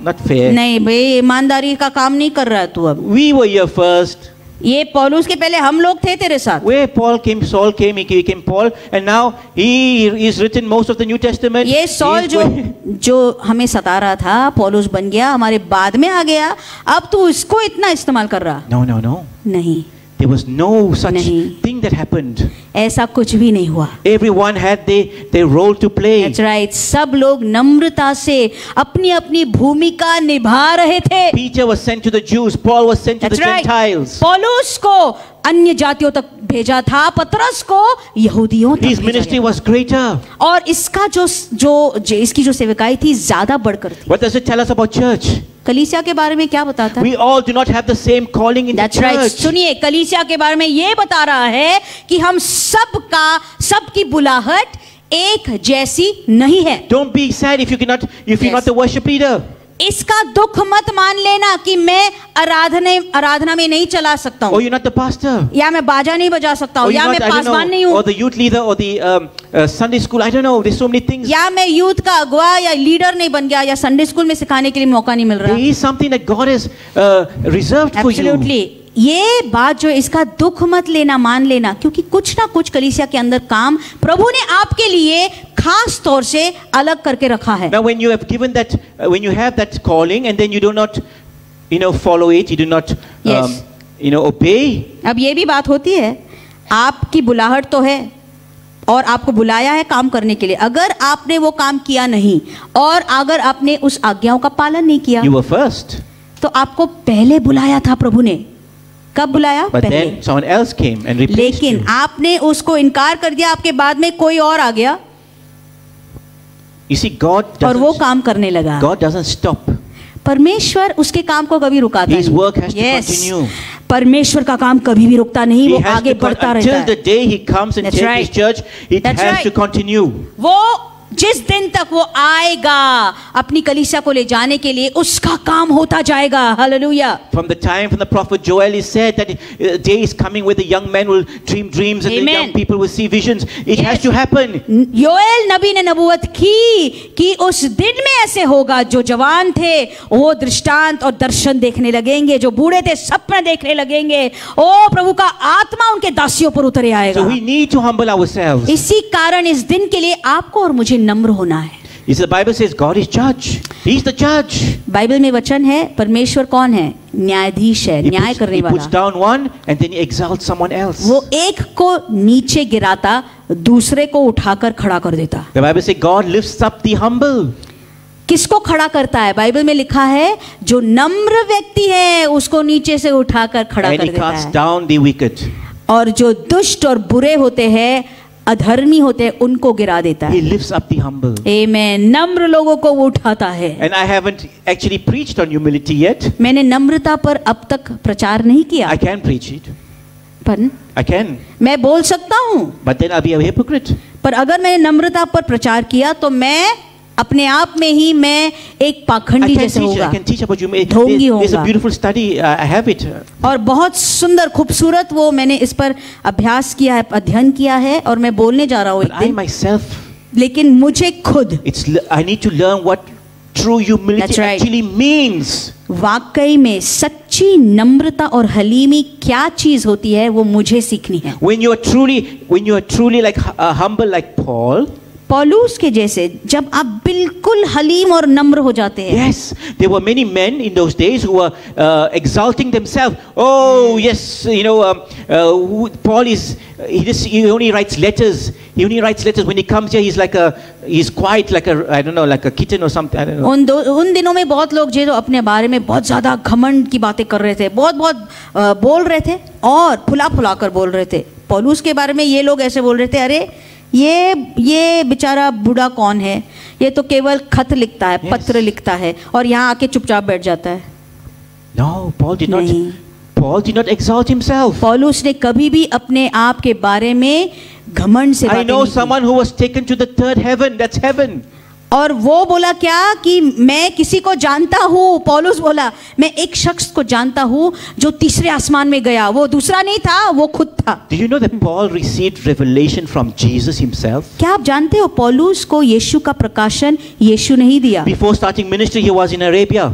not fair. नहीं भाई, ईमानदारी का काम नहीं कर रहा है तू अब। We were here first. ये पौलुस के पहले हम लोग थे तेरे साथ। Where Paul came, Saul came, he became Paul, and now he's written most of the New Testament. ये सॉल जो हमें सता रहा था, पौलुस बन गया, हमारे बाद में आ गया, अब तू इसको इतना इस्तेमाल कर रहा। No. नहीं, There was no such नहीं। thing that happened. ऐसा कुछ भी नहीं हुआ. Everyone had their role to play. That's right. सब लोग नम्रता से अपनी अपनी भूमिका निभा रहे थे. Peter was sent to the Jews. Paul was sent to the That's right. Gentiles. पौलुस को अन्य जातियों तक भेजा था, पतरस को यहूदियों तक His भेजा ministry गया. was greater. और इसका इसकी जो सेवकाई थी ज्यादा बढ़कर थी. What does it tell us about church? कलीसिया के बारे में क्या बताता है? We all do not have the same calling in the That's right. church. सुनिए, कलीसिया के बारे में ये बता रहा है कि हम सबकी बुलाहट एक जैसी नहीं है. Don't be sad if you're not the worship leader. इसका दुख मत मान लेना कि मैं आराधना में नहीं चला सकता Or हूँ, you're not the pastor. या मैं बाजा नहीं बजा सकता हूँ, Or you're या not, मैं I don't पासवान नहीं know, हूँ, or the youth leader, or the Sunday school. I don't know. There's so many things. या मैं यूथ का अगुआ या लीडर नहीं बन गया, या संडे स्कूल में सिखाने के लिए मौका नहीं मिल There रहा. is something that God has reserved for you. Absolutely. ये बात जो इसका दुख मत लेना, मान लेना, क्योंकि कुछ ना कुछ कलीसिया के अंदर काम प्रभु ने आपके लिए खास तौर से अलग करके रखा है. Now, when you have given that, when you have that calling, and then you do not, follow it, you do not, Yes. obey. अब ये भी बात होती है, आपकी बुलाहट तो है और आपको बुलाया है काम करने के लिए. अगर आपने वो काम किया नहीं और अगर आपने उस आज्ञाओं का पालन नहीं किया, You were first, तो आपको पहले बुलाया था प्रभु ने. कब बुलाया? but पहले. then someone else came and replaced लेकिन you. आपने उसको इनकार कर दिया, आपके बाद में कोई और आ गया You see, और वो काम करने लगा. God doesn't stop. परमेश्वर उसके काम को कभी रुकाता His नहीं. work has to Yes. continue. परमेश्वर का काम कभी भी रुकता नहीं, He वो has आगे to बढ़ता until रहता the है. day He comes and That's takes right. His church, it That's has right. to continue. वो जिस दिन तक वो आएगा अपनी कलीसिया को ले जाने के लिए, उसका काम होता जाएगा. Hallelujah. From the time from the prophet Joel is said that a day is coming where the young men will dream dreams and the Amen. young people will see visions. It Yes. has to happen. योएल नबी ने नबूवत की कि उस दिन में ऐसे होगा, जो जवान थे वो दृष्टांत और दर्शन देखने लगेंगे, जो बूढ़े थे सपने देखने लगेंगे. ओ प्रभु का आत्मा उनके दासियों पर उतर आएगा. So we need to humble ourselves. इसी कारण इस दिन के लिए आपको और मुझे नम्र होना है. The Bible says God is judge. He's the judge. Bible में वचन है, परमेश्वर कौन है? न्यायाधीश है, न्याय करने He puts वाला. down one and then he exalts someone else. वो एक को नीचे गिराता, दूसरे को उठाकर खड़ा कर देता. The Bible says God lifts up the humble. किसको खड़ा करता है? बाइबल में लिखा है, जो नम्र व्यक्ति है उसको नीचे से उठाकर खड़ा And कर he देता casts है. down the wicked. और जो दुष्ट और बुरे होते हैं, अधर्मी होते हैं, उनको गिरा देता He है. lifts up the humble. आमेन. नम्र लोगों को वो उठाता है. And I haven't actually preached on humility yet. मैंने नम्रता पर अब तक प्रचार नहीं किया, I can preach it. पर I can. मैं बोल सकता हूँ. But then I'll be a hypocrite. पर अगर मैंने नम्रता पर प्रचार किया तो मैं अपने आप में ही मैं एक पाखंडी जैसे I होगा. can teach about humility. ढोंगी There's a होगा. beautiful study. I have it. और बहुत सुंदर खूबसूरत वो मैंने इस पर अभ्यास किया है, अध्ययन किया है, और मैं बोलने जा रहा हूँ But एक I दिन. myself, लेकिन मुझे खुद I need to learn what true humility That's right. actually means. वाकई में सच्ची नम्रता और हलीमी क्या चीज होती है, वो मुझे सीखनी है. When you are truly like humble like Paul. पौलुस के जैसे जब आप बिल्कुल हलीम और नम्र हो जाते हैं. Yes, there were many men in those days who were exalting themselves. Oh, yes, Paul he only writes letters. He only writes letters. When he comes here, he's quiet like a kitten or something. I don't know. उन दिनों में बहुत लोग जो अपने बारे में बहुत ज्यादा घमंड की बातें कर रहे थे, बहुत बोल रहे थे और फुला कर बोल रहे थे. पौलुस के बारे में ये लोग ऐसे बोल रहे थे, अरे ये बेचारा बूढ़ा कौन है, ये तो केवल खत लिखता है, Yes. पत्र लिखता है और यहाँ आके चुपचाप बैठ जाता है. No, Paul did नहीं. not exalt himself. पौलुस ने कभी भी अपने आप के बारे में घमंड से I बातें know नहीं की. someone who was taken to the third heaven. That's heaven. और वो बोला क्या कि मैं किसी को जानता हूँ. पौलुस बोला, मैं एक शख्स को जानता हूँ जो तीसरे आसमान में गया. वो दूसरा नहीं था, वो खुद था. Do you know that Paul received revelation from Jesus himself? क्या आप जानते हो पौलुस को यीशु का प्रकाशन यीशु ने ही दिया. Before starting ministry, he was in Arabia.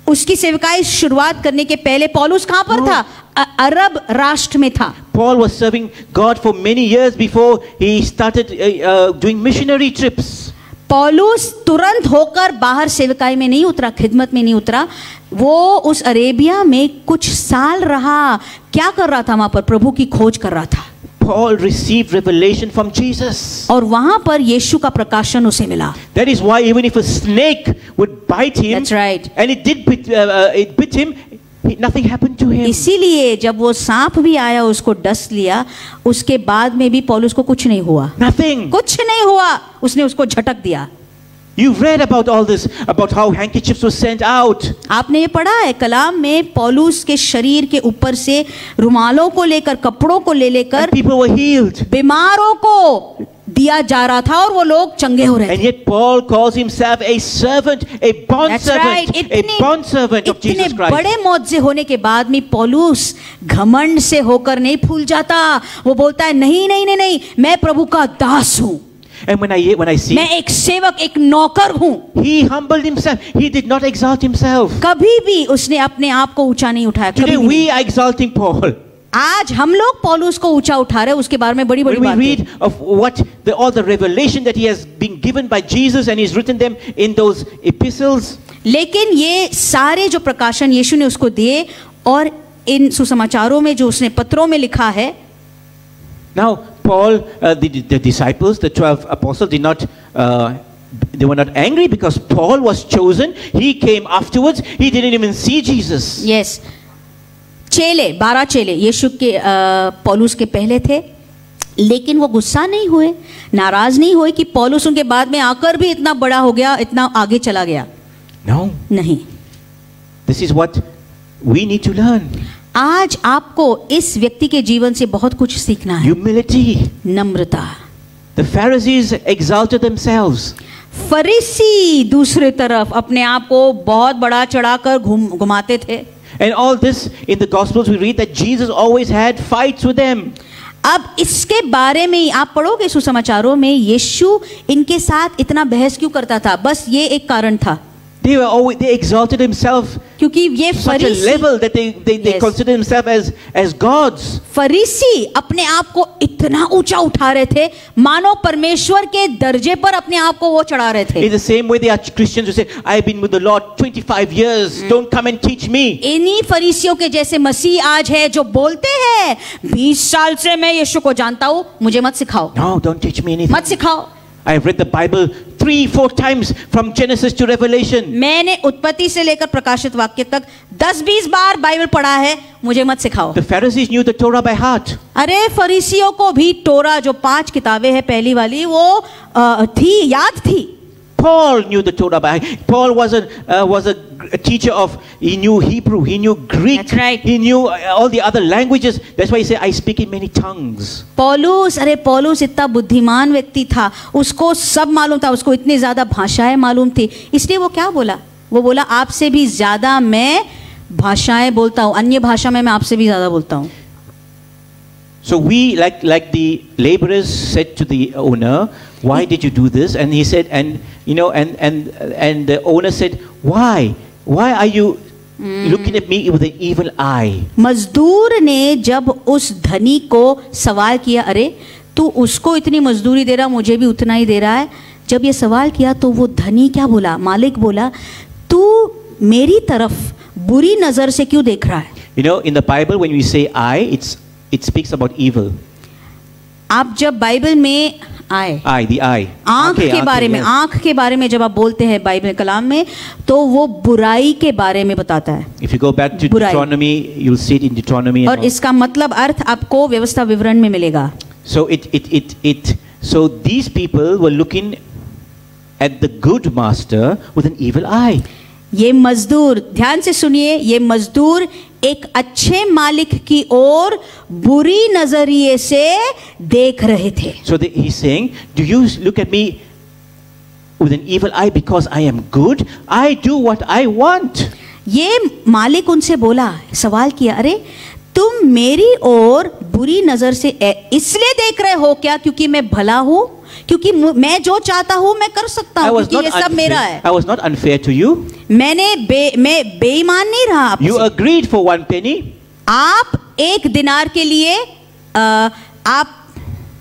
उसकी सेवकाई शुरुआत करने के पहले पौलुस कहाँ पर था? अरब राष्ट्र में था. Paul was serving God for many years before he started doing missionary trips. पौलुस तुरंत होकर बाहर सेवकाई में नहीं उतरा, खिदमत में नहीं उतरा. वो उस अरेबिया में कुछ साल रहा. क्या कर रहा था वहां पर? प्रभु की खोज कर रहा था. Paul received revelation from Jesus. और वहां पर यीशु का प्रकाशन उसे मिला. That is why even if a snake would bite him, That's right. and it bit him, nothing happened to him. इसीलिए जब वो सांप भी आया उसको डस लिया, उसके बाद में भी पौलुस को कुछ नहीं हुआ. Nothing. कुछ नहीं हुआ, उसने उसको झटक दिया. You've read about all this, about how handkerchiefs were sent out. आपने ये पढ़ा है कलाम में, पौलुस के शरीर के ऊपर से रुमालों को लेकर, कपड़ों को ले लेकर And people were healed. बीमारों को दिया जा रहा था और वो लोग चंगे हो रहे And थे. yet Paul calls himself a servant, a bond That's servant, right. a bond servant of Jesus इतने Christ. बड़े मौजज़े होने के बाद में पौलुस घमंड से होकर नहीं फूल जाता. वो बोलता है नहीं नहीं नहीं नहीं, मैं प्रभु का दास हूँ. And when I see, मैं एक सेवक, एक नौकर हूँ. he humbled himself. He did not exalt himself. कभी भी उसने अपने आप को ऊंचा नहीं उठाया. कभी Today भी we नहीं. are exalting Paul. आज हम लोग पौलुस को ऊंचा उठा रहे हैं, उसके बारे में बड़ी बड़ी When we बातें. read of what all the revelation that he has been given by Jesus and he's written them in those epistles. लेकिन ये सारे जो प्रकाशन यीशु ने उसको दिए और इन सुसमाचारों में जो उसने पत्रों में लिखा है, Now Paul, the disciples, the 12 apostles did not, they were not angry because Paul was chosen. He came afterwards. He didn't even see Jesus. Yes, चेले 12 चेले यीशु के पौलुस के पहले थे, लेकिन वो गुस्सा नहीं हुए, नाराज नहीं हुए कि पौलुस उनके बाद में आकर भी इतना बड़ा हो गया, इतना आगे चला गया. No. नहीं. This is what we need to learn. आज आपको इस व्यक्ति के जीवन से बहुत कुछ सीखना है. Humility. Namrata. The Pharisees exalted themselves. फरीसी दूसरी तरफ अपने आप को बहुत बड़ा चढ़ाकर घुमाते थे. And all this in the Gospels we read that Jesus always had fights with them. अब इसके बारे में आप पढ़ोगे सुसमाचारों में, यीशु इनके साथ इतना बहस क्यों करता था? बस ये एक कारण था. They exalted himself क्योंकि ये such a level that they Yes. consider themselves as gods. फरीसी अपने आप को इतना ऊंचा उठा रहे थे, मानो परमेश्वर के दर्जे पर अपने आप को वो चढ़ा रहे थे. In the same way, there are Christians who say, "I've been with the Lord 25 years. Don't come and teach me." इन्हीं फरीसियों के जैसे मसीह आज है जो बोलते हैं 20 साल से मैं यीशु को जानता हूँ, मुझे मत सिखाओ. No, don't teach me anything. मत सिखाओ. I've read the Bible 3-4 times from Genesis to Revelation. मैंने उत्पत्ति से लेकर प्रकाशित वाक्य तक 10-20 बार बाइबल पढ़ा है, मुझे मत सिखाओ. The Pharisees knew the Torah by heart. अरे फरीसियों को भी टोरा जो 5 किताबें हैं पहली वाली वो थी, याद थी. Paul knew the Torah by heart. Paul was a teacher of, he knew Hebrew, he knew Greek, That's right. he knew all the other languages. That's why he said, "I speak in many tongues." पौलुस इतना बुद्धिमान व्यक्ति था, उसको सब मालूम था, उसको इतनी ज्यादा भाषाएं मालूम थी. इसलिए वो क्या बोला? वो बोला आपसे भी ज्यादा मैं भाषाएं बोलता हूँ, अन्य भाषा में मैं आपसे भी ज्यादा बोलता हूँ. So we, like the laborers said to the owner, "Why did you do this?" And he said, and the owner said, "Why are you looking at me with an evil eye?" मजदूर ने जब उस धनी को सवाल किया, अरे तू उसको इतनी मजदूरी दे रहा, मुझे भी उतना ही दे रहा है. जब ये सवाल किया तो वो धनी क्या बोला? मालिक बोला, तू मेरी तरफ बुरी नजर से क्यों देख रहा है? You know, in the Bible, when we say "I," it speaks about evil. आप जब बाइबल में Eye, the eye. आंख के बारे में, yes. आंख के बारे में जब आप बोलते हैं बाइबल कलाम में, तो वो बुराई के बारे में बताता है. If you go back to बुराई. Deuteronomy, you'll see it in Deuteronomy. and और all. इसका मतलब अर्थ आपको व्यवस्था विवरण में मिलेगा. So these people were looking at the good master with an evil eye. ये मजदूर, ध्यान से सुनिए, ये मजदूर एक अच्छे मालिक की ओर बुरी नजरिए से देख रहे थे. So he's saying, "Do you look at me with an evil eye because I am good? I do what I want." ये मालिक उनसे बोला, सवाल किया, अरे तुम मेरी ओर बुरी नजर से इसलिए देख रहे हो क्या क्योंकि मैं भला हूं, क्योंकि मैं जो चाहता हूं मैं कर सकता हूं, क्योंकि ये सब मेरा है. I was not unfair to you. मैं बेईमान नहीं रहा आपसे. You agreed for 1 penny. आप 1 दिनार के लिए आप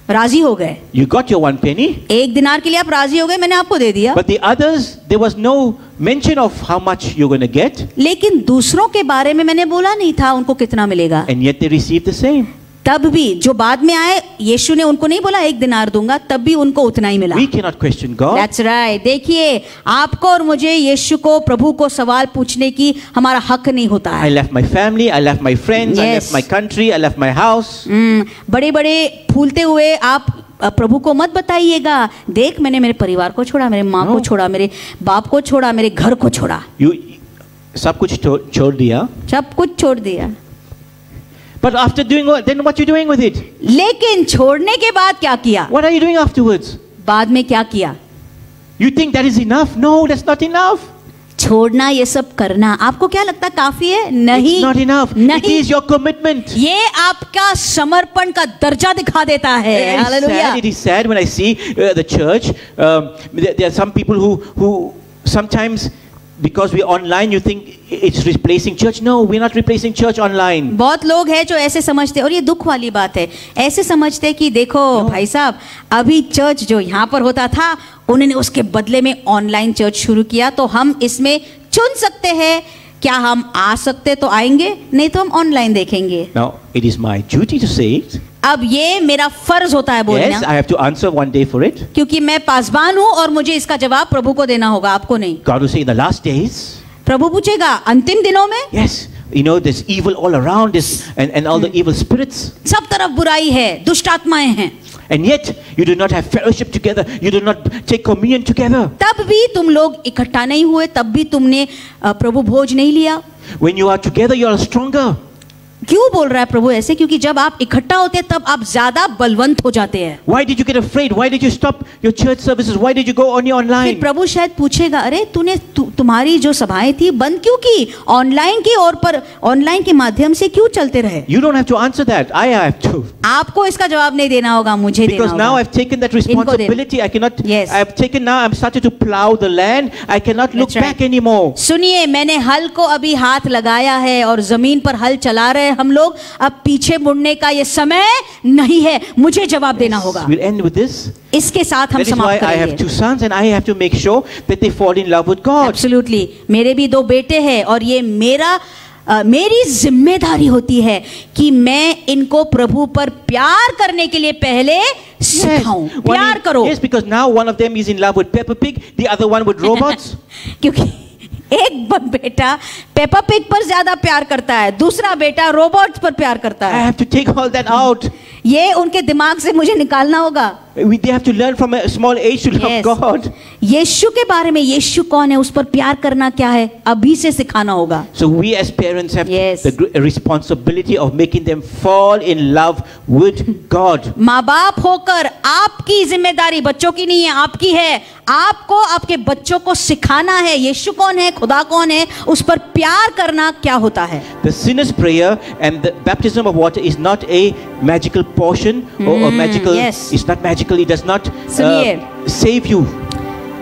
राजी हो गए. You got your 1 penny. 1 दिनार के लिए आप राजी हो गए, मैंने आपको दे दिया. But the others, there was no mention of how much you're going to get. लेकिन दूसरों के बारे में मैंने बोला नहीं था उनको कितना मिलेगा. And yet they received the same. तब भी जो बाद में आए, यीशु ने उनको नहीं बोला 1 दिनार दूंगा, तब भी उनको उतना ही मिला। We cannot question God. That's right. देखिए, आपको और मुझे यीशु को, प्रभु को सवाल पूछने की हमारा हक नहीं होता I है। left my family, I left my friends, I Yes. left my country, I left my house. बड़े बड़े फूलते हुए आप प्रभु को मत बताइएगा, देख मैंने मेरे परिवार को छोड़ा, मेरे माँ को No. छोड़ा, मेरे बाप को छोड़ा, मेरे घर को छोड़ा, You सब कुछ छोड़ दिया. सब कुछ छोड़ दिया। But after doing what, then what you doing with it? लेकिन छोड़ने के बाद क्या किया? What are you doing afterwards? बाद में क्या किया? You think that is enough? No, that's not enough. छोड़ना, ये सब करना आपको क्या लगता काफी है? नहीं, It's not enough. It नहीं, is your commitment. ये आपका समर्पण का दर्जा दिखा देता है। It is hallelujah. sad. It is sad when I see the church. There are some people who sometimes, because we're online, you think it's replacing church. No, we're not replacing church online. बहुत लोग हैं जो ऐसे समझते, और ये दुख वाली बात है, ऐसे समझते कि देखो भाई साहब, अभी चर्च जो यहाँ पर होता था, उन्होंने उसके बदले में ऑनलाइन चर्च शुरू किया, तो हम इसमें चुन सकते हैं, क्या हम आ सकते तो आएंगे, नहीं तो हम ऑनलाइन देखेंगे। Now, it is my duty to say it. अब ये मेरा फर्ज होता है Yes, बोलना, I have to answer one day for it. क्योंकि मैं पासबान हूँ और मुझे इसका जवाब प्रभु को देना होगा, आपको नहीं। God will say in the last days. प्रभु पूछेगा अंतिम दिनों में, Yes, you know, there's evil all around this and all the evil spirits. सब तरफ बुराई है, दुष्ट आत्माएं हैं, And yet, you do not have fellowship together. You do not take communion together. तब भी तुम लोग इकट्ठा नहीं हुए, तब भी तुमने प्रभु भोज नहीं लिया। When you are together, you are stronger. क्यों बोल रहा है प्रभु ऐसे? क्योंकि जब आप इकट्ठा होते हैं तब आप ज्यादा बलवंत हो जाते हैं। Why did you get afraid? Why did you stop your church services? Why did you go only फिर online? प्रभु शायद पूछेगा, अरे तुम्हारी जो सभाएं थी बंद क्यों की, ऑनलाइन की, और पर ऑनलाइन के माध्यम से क्यों चलते रहे? You don't have to answer that. I have to. आपको इसका जवाब नहीं देना होगा, मुझे देना Because now होगा। I've taken that responsibility. I cannot. Yes. I've taken now. I'm started to plow the land. I cannot look That's right. back anymore. सुनिए, मैंने हल को अभी हाथ लगाया है और जमीन पर हल चला रहे हैं हम लोग, अब पीछे मुड़ने का ये समय नहीं है, मुझे जवाब देना होगा। We'll end with this. इसके साथ हम That is why समाप्त I have करेंगे। 2 sons, and I have to make sure that they fall in love with God. Absolutely, मेरे भी 2 बेटे हैं और ये मेरी जिम्मेदारी होती है कि मैं इनको प्रभु पर प्यार करने के लिए पहले सिखाऊं। प्यार करो। Yes, because now one of them is in love with Peppa Pig, the other one with robots. क्योंकि एक बेटा पेपा पिग पर ज्यादा प्यार करता है, दूसरा बेटा रोबोट्स पर प्यार करता I है। have to take all that out. ये उनके दिमाग से मुझे निकालना होगा। They have to learn from a small age to love Yes. God. यीशु के बारे में, यीशु कौन है, उस पर प्यार करना क्या है, अभी से सिखाना होगा। So we as parents have Yes. the responsibility of making them fall in love with God. माँ बाप होकर आपकी जिम्मेदारी बच्चों की नहीं है, आपकी है। आपको आपके बच्चों को सिखाना है यीशु कौन है, खुदा कौन है, उस पर प्यार करना क्या होता है। The sinner's prayer and the baptism of water is not a magical portion or a magical. yes. It's not magical. It does not सुनिए। save you.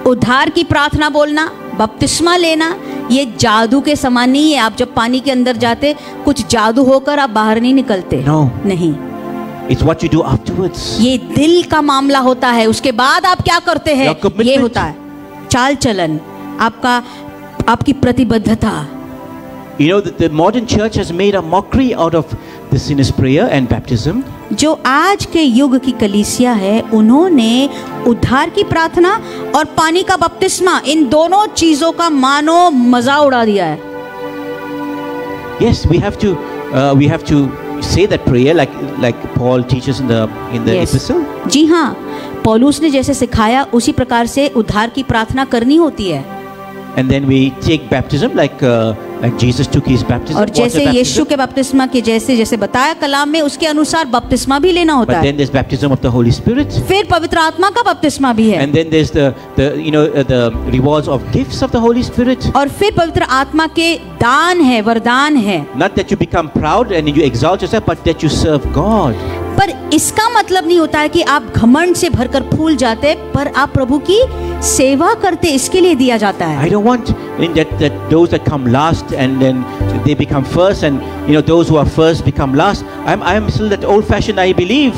उद्धार की प्रार्थना बोलना, बपतिस्मा लेना, ये जादू के समान नहीं है। आप जब पानी के अंदर जाते, कुछ जादू होकर आप बाहर नहीं निकलते। No. नहीं, It's what you do afterwards. ये दिल का मामला होता है। उसके बाद आप क्या करते हैं, Your commitment. ये होता है चाल चलन, आपकी प्रतिबद्धता। You know that the modern church has made a mockery out of the sinner's prayer and baptism. जो आज के युग की कलीसिया है, उन्होंने उद्धार की प्रार्थना और पानी का बपतिस्मा, इन दोनों चीजों का मानो मजा उड़ा दिया है। Yes, we have to say that prayer like Paul teaches in the Yes. epistle. जी हाँ, पौलुस ने जैसे सिखाया उसी प्रकार से उद्धार की प्रार्थना करनी होती है। And then we take baptism like Jesus took his baptism. और जैसे water यीशु baptism. के बपतिस्मा के जैसे बताया कलाम में, उसके अनुसार बपतिस्मा भी लेना होता But है। then there's baptism of the Holy Spirit. फिर पवित्र आत्मा का बपतिस्मा भी है। And then there's the rewards of gifts of the Holy Spirit. और फिर पवित्र आत्मा के दान है, वरदान है। Not that you become proud and you exalt yourself, but that you serve God. पर इसका मतलब नहीं होता है कि आप घमंड से भरकर फूल जाते, पर आप प्रभु की सेवा करते, इसके लिए दिया जाता है। I don't want that those that come last and then they become first, and those who are first become last. I'm still that old-fashioned. I believe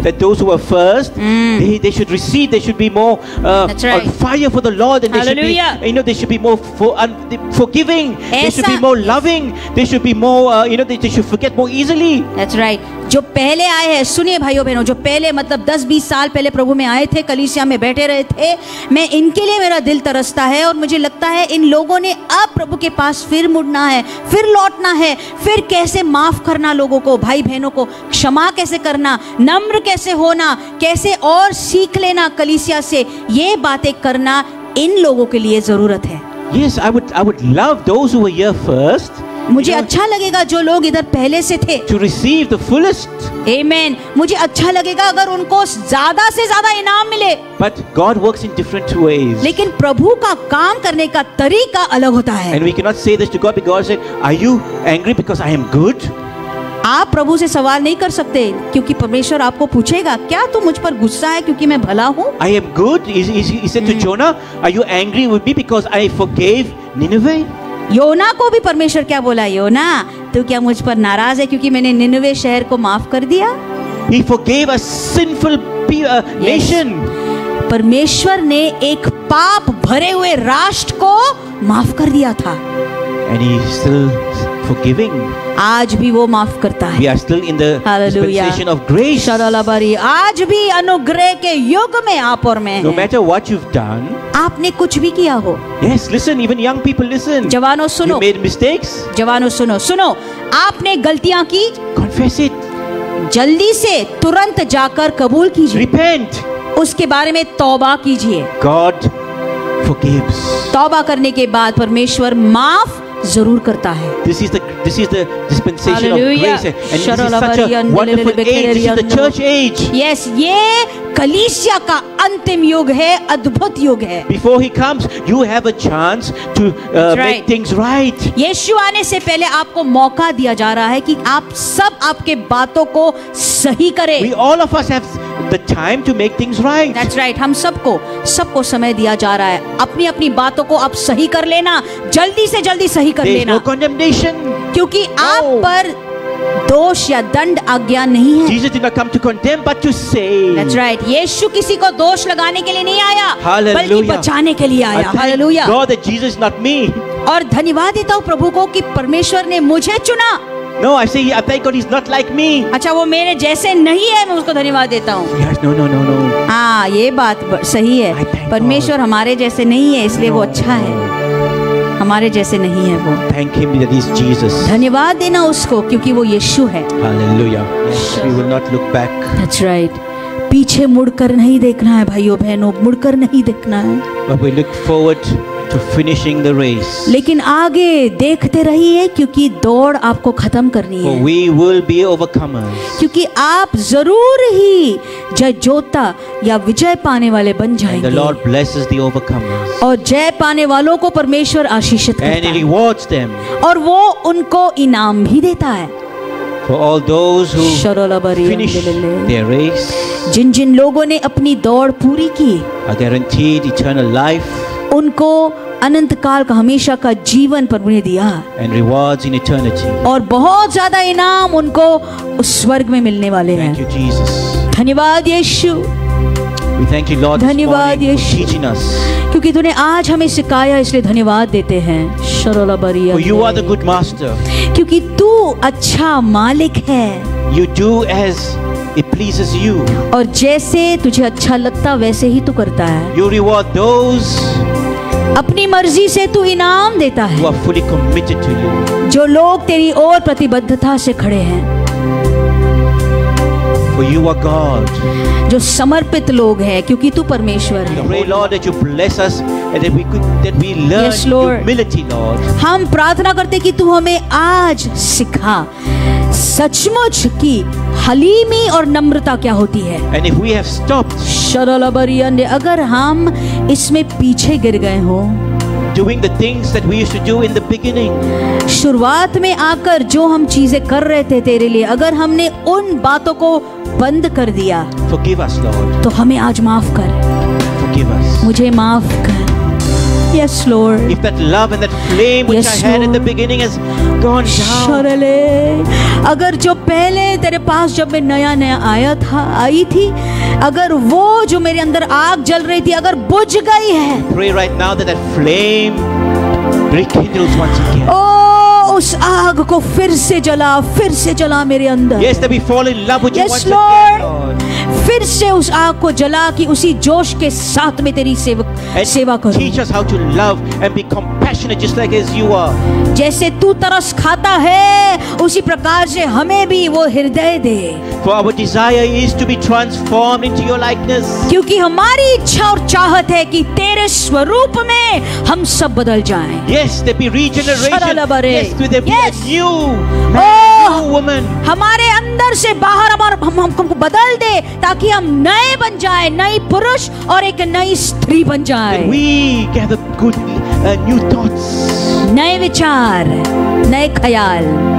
that those who are first, they should receive. They should be more That's right. on fire for the Lord, and Hallelujah. they should be more forgiving. They should be ऐसा- more loving. They should be more. They should forget more easily. That's right. जो पहले आए हैं, सुनिए भाइयों बहनों, जो पहले मतलब 10-20 साल पहले प्रभु में आए थे, कलीसिया में बैठे रहे थे, मैं इनके लिए मेरा दिल तरसता है और मुझे लगता है इन लोगों ने अब प्रभु के पास फिर मुड़ना है, फिर लौटना है, फिर कैसे माफ करना लोगों को, भाई बहनों को क्षमा कैसे करना, नम्र कैसे होना, कैसे और सीख लेना कलीसिया से, ये बातें करना इन लोगों के लिए जरूरत है। Yes, I would love those who were here first. मुझे अच्छा लगेगा जो लोग इधर पहले से थे, To receive the fullest. आमीन। मुझे अच्छा लगेगा अगर उनको ज्यादा से ज्यादा इनाम मिले, But God works in different ways. लेकिन प्रभु का काम करने का तरीका अलग होता है। And we cannot say this to God because God said, "Are you angry because I am good?" आप प्रभु से सवाल नहीं कर सकते क्योंकि परमेश्वर आपको पूछेगा, क्या तू मुझ पर गुस्सा है क्योंकि मैं भला हूँ? I am good. He said to Jonah, "Are you angry with me because I forgave Nineveh?" योना को भी परमेश्वर क्या बोला, योना तू क्या मुझ पर नाराज है क्योंकि मैंने निनवे शहर को माफ कर दिया? He forgave a sinful nation. परमेश्वर ने एक पाप भरे हुए राष्ट्र को माफ कर दिया था, And he is still forgiving. आज भी वो माफ करता है। We are still in the Hallelujah. dispensation of grace. शरलाबारी, आज भी अनुग्रह के युग में आप और मैं No हैं। matter what you've done. आपने कुछ भी किया हो, Yes, listen. Even young people listen. जवानों सुनो, You made mistakes. जवानों सुनो, सुनो, आपने गलतियां की, Confess it. जल्दी से तुरंत जाकर कबूल कीजिए, Repent. उसके बारे में तौबा कीजिए। God forgives. तौबा करने के बाद परमेश्वर माफ जरूर करता है। This is the dispensation Hallelujah. of grace, and this is such a wonderful age. This is the church age. Yes, ये कलीसिया का अंतिम युग है, अद्भुत युग है। Before he comes, you have a chance to That's right. make things right. यीशु आने से पहले आपको मौका दिया जा रहा है कि आप सब आपके बातों को सही करें। We all of us have the time to make things right. That's right. हम सबको समय दिया जा रहा है, अपनी अपनी बातों को आप सही कर लेना, जल्दी से जल्दी सही कर There is लेना, no condemnation. क्योंकि आप पर दोष या दंड आज्ञा नहीं है। Jesus did not come to condemn, but to save. That's right. यीशु किसी को दोष लगाने के लिए नहीं आया, Hallelujah. बल्कि बचाने के लिए I आया। thank hallelujah. God that Jesus is not me. और धन्यवाद देता हूँ प्रभु को कि परमेश्वर ने मुझे चुना। No, I say I thank God he's not like me. अच्छा, वो मेरे जैसे नहीं है, मैं उसको धन्यवाद देता हूँ। Yes, no. हाँ, ये बात सही I thank है। परमेश्वर हमारे जैसे नहीं है, इसलिए वो अच्छा है, हमारे जैसे नहीं है वो। Thank him that he's Jesus. धन्यवाद देना उसको क्योंकि वो यीशु है। Hallelujah. Yes, we will not look back. That's right. पीछे मुड़कर नहीं देखना है भाइयों बहनों, मुड़कर नहीं देखना है, But we look forward to finishing the race. लेकिन आगे देखते रहिए क्योंकि दौड़ आपको खत्म करनी For है, we will be overcomers. क्योंकि आप जरूर ही जय जोता या विजय पाने वाले बन And the जाएंगे। Lord blesses the overcomers. और जय पाने वालों को परमेश्वर आशीषित And करता he है rewards them. और वो उनको इनाम भी देता है। For all those who शरलाबारी finish अंदेलेले। their race जिन जिन लोगों ने अपनी दौड़ पूरी की, are guaranteed eternal life उनको अनंत काल का हमेशा का जीवन प्रभु ने दिया and rewards in eternity. और बहुत ज्यादा इनाम उनको उस स्वर्ग में मिलने वाले Thank हैं। you, Jesus. धन्यवाद यीशु, We thank you, Lord, this धन्यवाद morning for Yeshu. teaching us. क्योंकि तूने आज हमें सिखाया, इसलिए धन्यवाद देते हैं। शरलाबारी For you are the good master. क्योंकि तू अच्छा मालिक है You do as it pleases you. और जैसे तुझे अच्छा लगता वैसे ही तू करता है। You reward those अपनी मर्जी से तू इनाम देता who है are fully committed to you. जो लोग तेरी ओर प्रतिबद्धता से खड़े हैं, For you are God. जो समर्पित लोग हैं, क्योंकि तू परमेश्वर We है। pray, Lord, that you bless us and that we learn Yes, Lord. humility, Lord. हम प्रार्थना करते कि तू हमें आज सिखा सचमुच की हलीमी और नम्रता क्या होती है। And if we have stopped शरलाबारी, अगर हम इसमें पीछे गिर गए हो, doing the things that we used to do in the beginning, शुरुआत में आकर जो हम चीजें कर रहे थे तेरे लिए, अगर हमने उन बातों को बंद कर दिया forgive us, Lord. तो हमें आज माफ कर, Forgive us. मुझे माफ कर। Yes, Lord. If that love and that flame which Yes, I had in the Lord. beginning has gone down, शरले, अगर जो पहले तेरे पास जब मैं नया नया आई थी, अगर वो जो मेरे अंदर आग जल रही थी अगर बुझ गई है, pray right now that that flame rekindles once again. ओ उस आग आग को फिर से जला मेरे अंदर। Yes, that we fall in love with you Yes, once Lord. again, Lord. फिर से उस आग को जला कि उसी जोश के साथ में तेरी सेवा And करूं। teach us how to love and be compassionate just like as you are. जैसे तू तरस खाता है उसी प्रकार से हमें भी वो हृदय दे, For our desire is to be transformed into your likeness. क्योंकि हमारी इच्छा और चाहत है कि तेरे स्वरूप में हम सब बदल जाएं। Yes, there be regeneration. Sharalabare. Yes, there be Yes. a new Oh. man, new woman. हमारे अंदर से बाहर हमको बदल दे ताकि हम नए बन जाए, नई पुरुष और एक नई स्त्री बन जाए। And we gather good, new thoughts. नए विचार, नए ख्याल।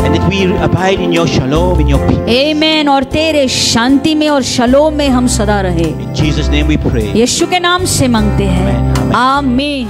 And that we abide in your shalom, in your peace. आमीन। और तेरे शांति में और शलोम में हम सदा रहे। In Jesus' name we pray. यीशु के नाम से मांगते हैं, Amen. Amen. आमीन।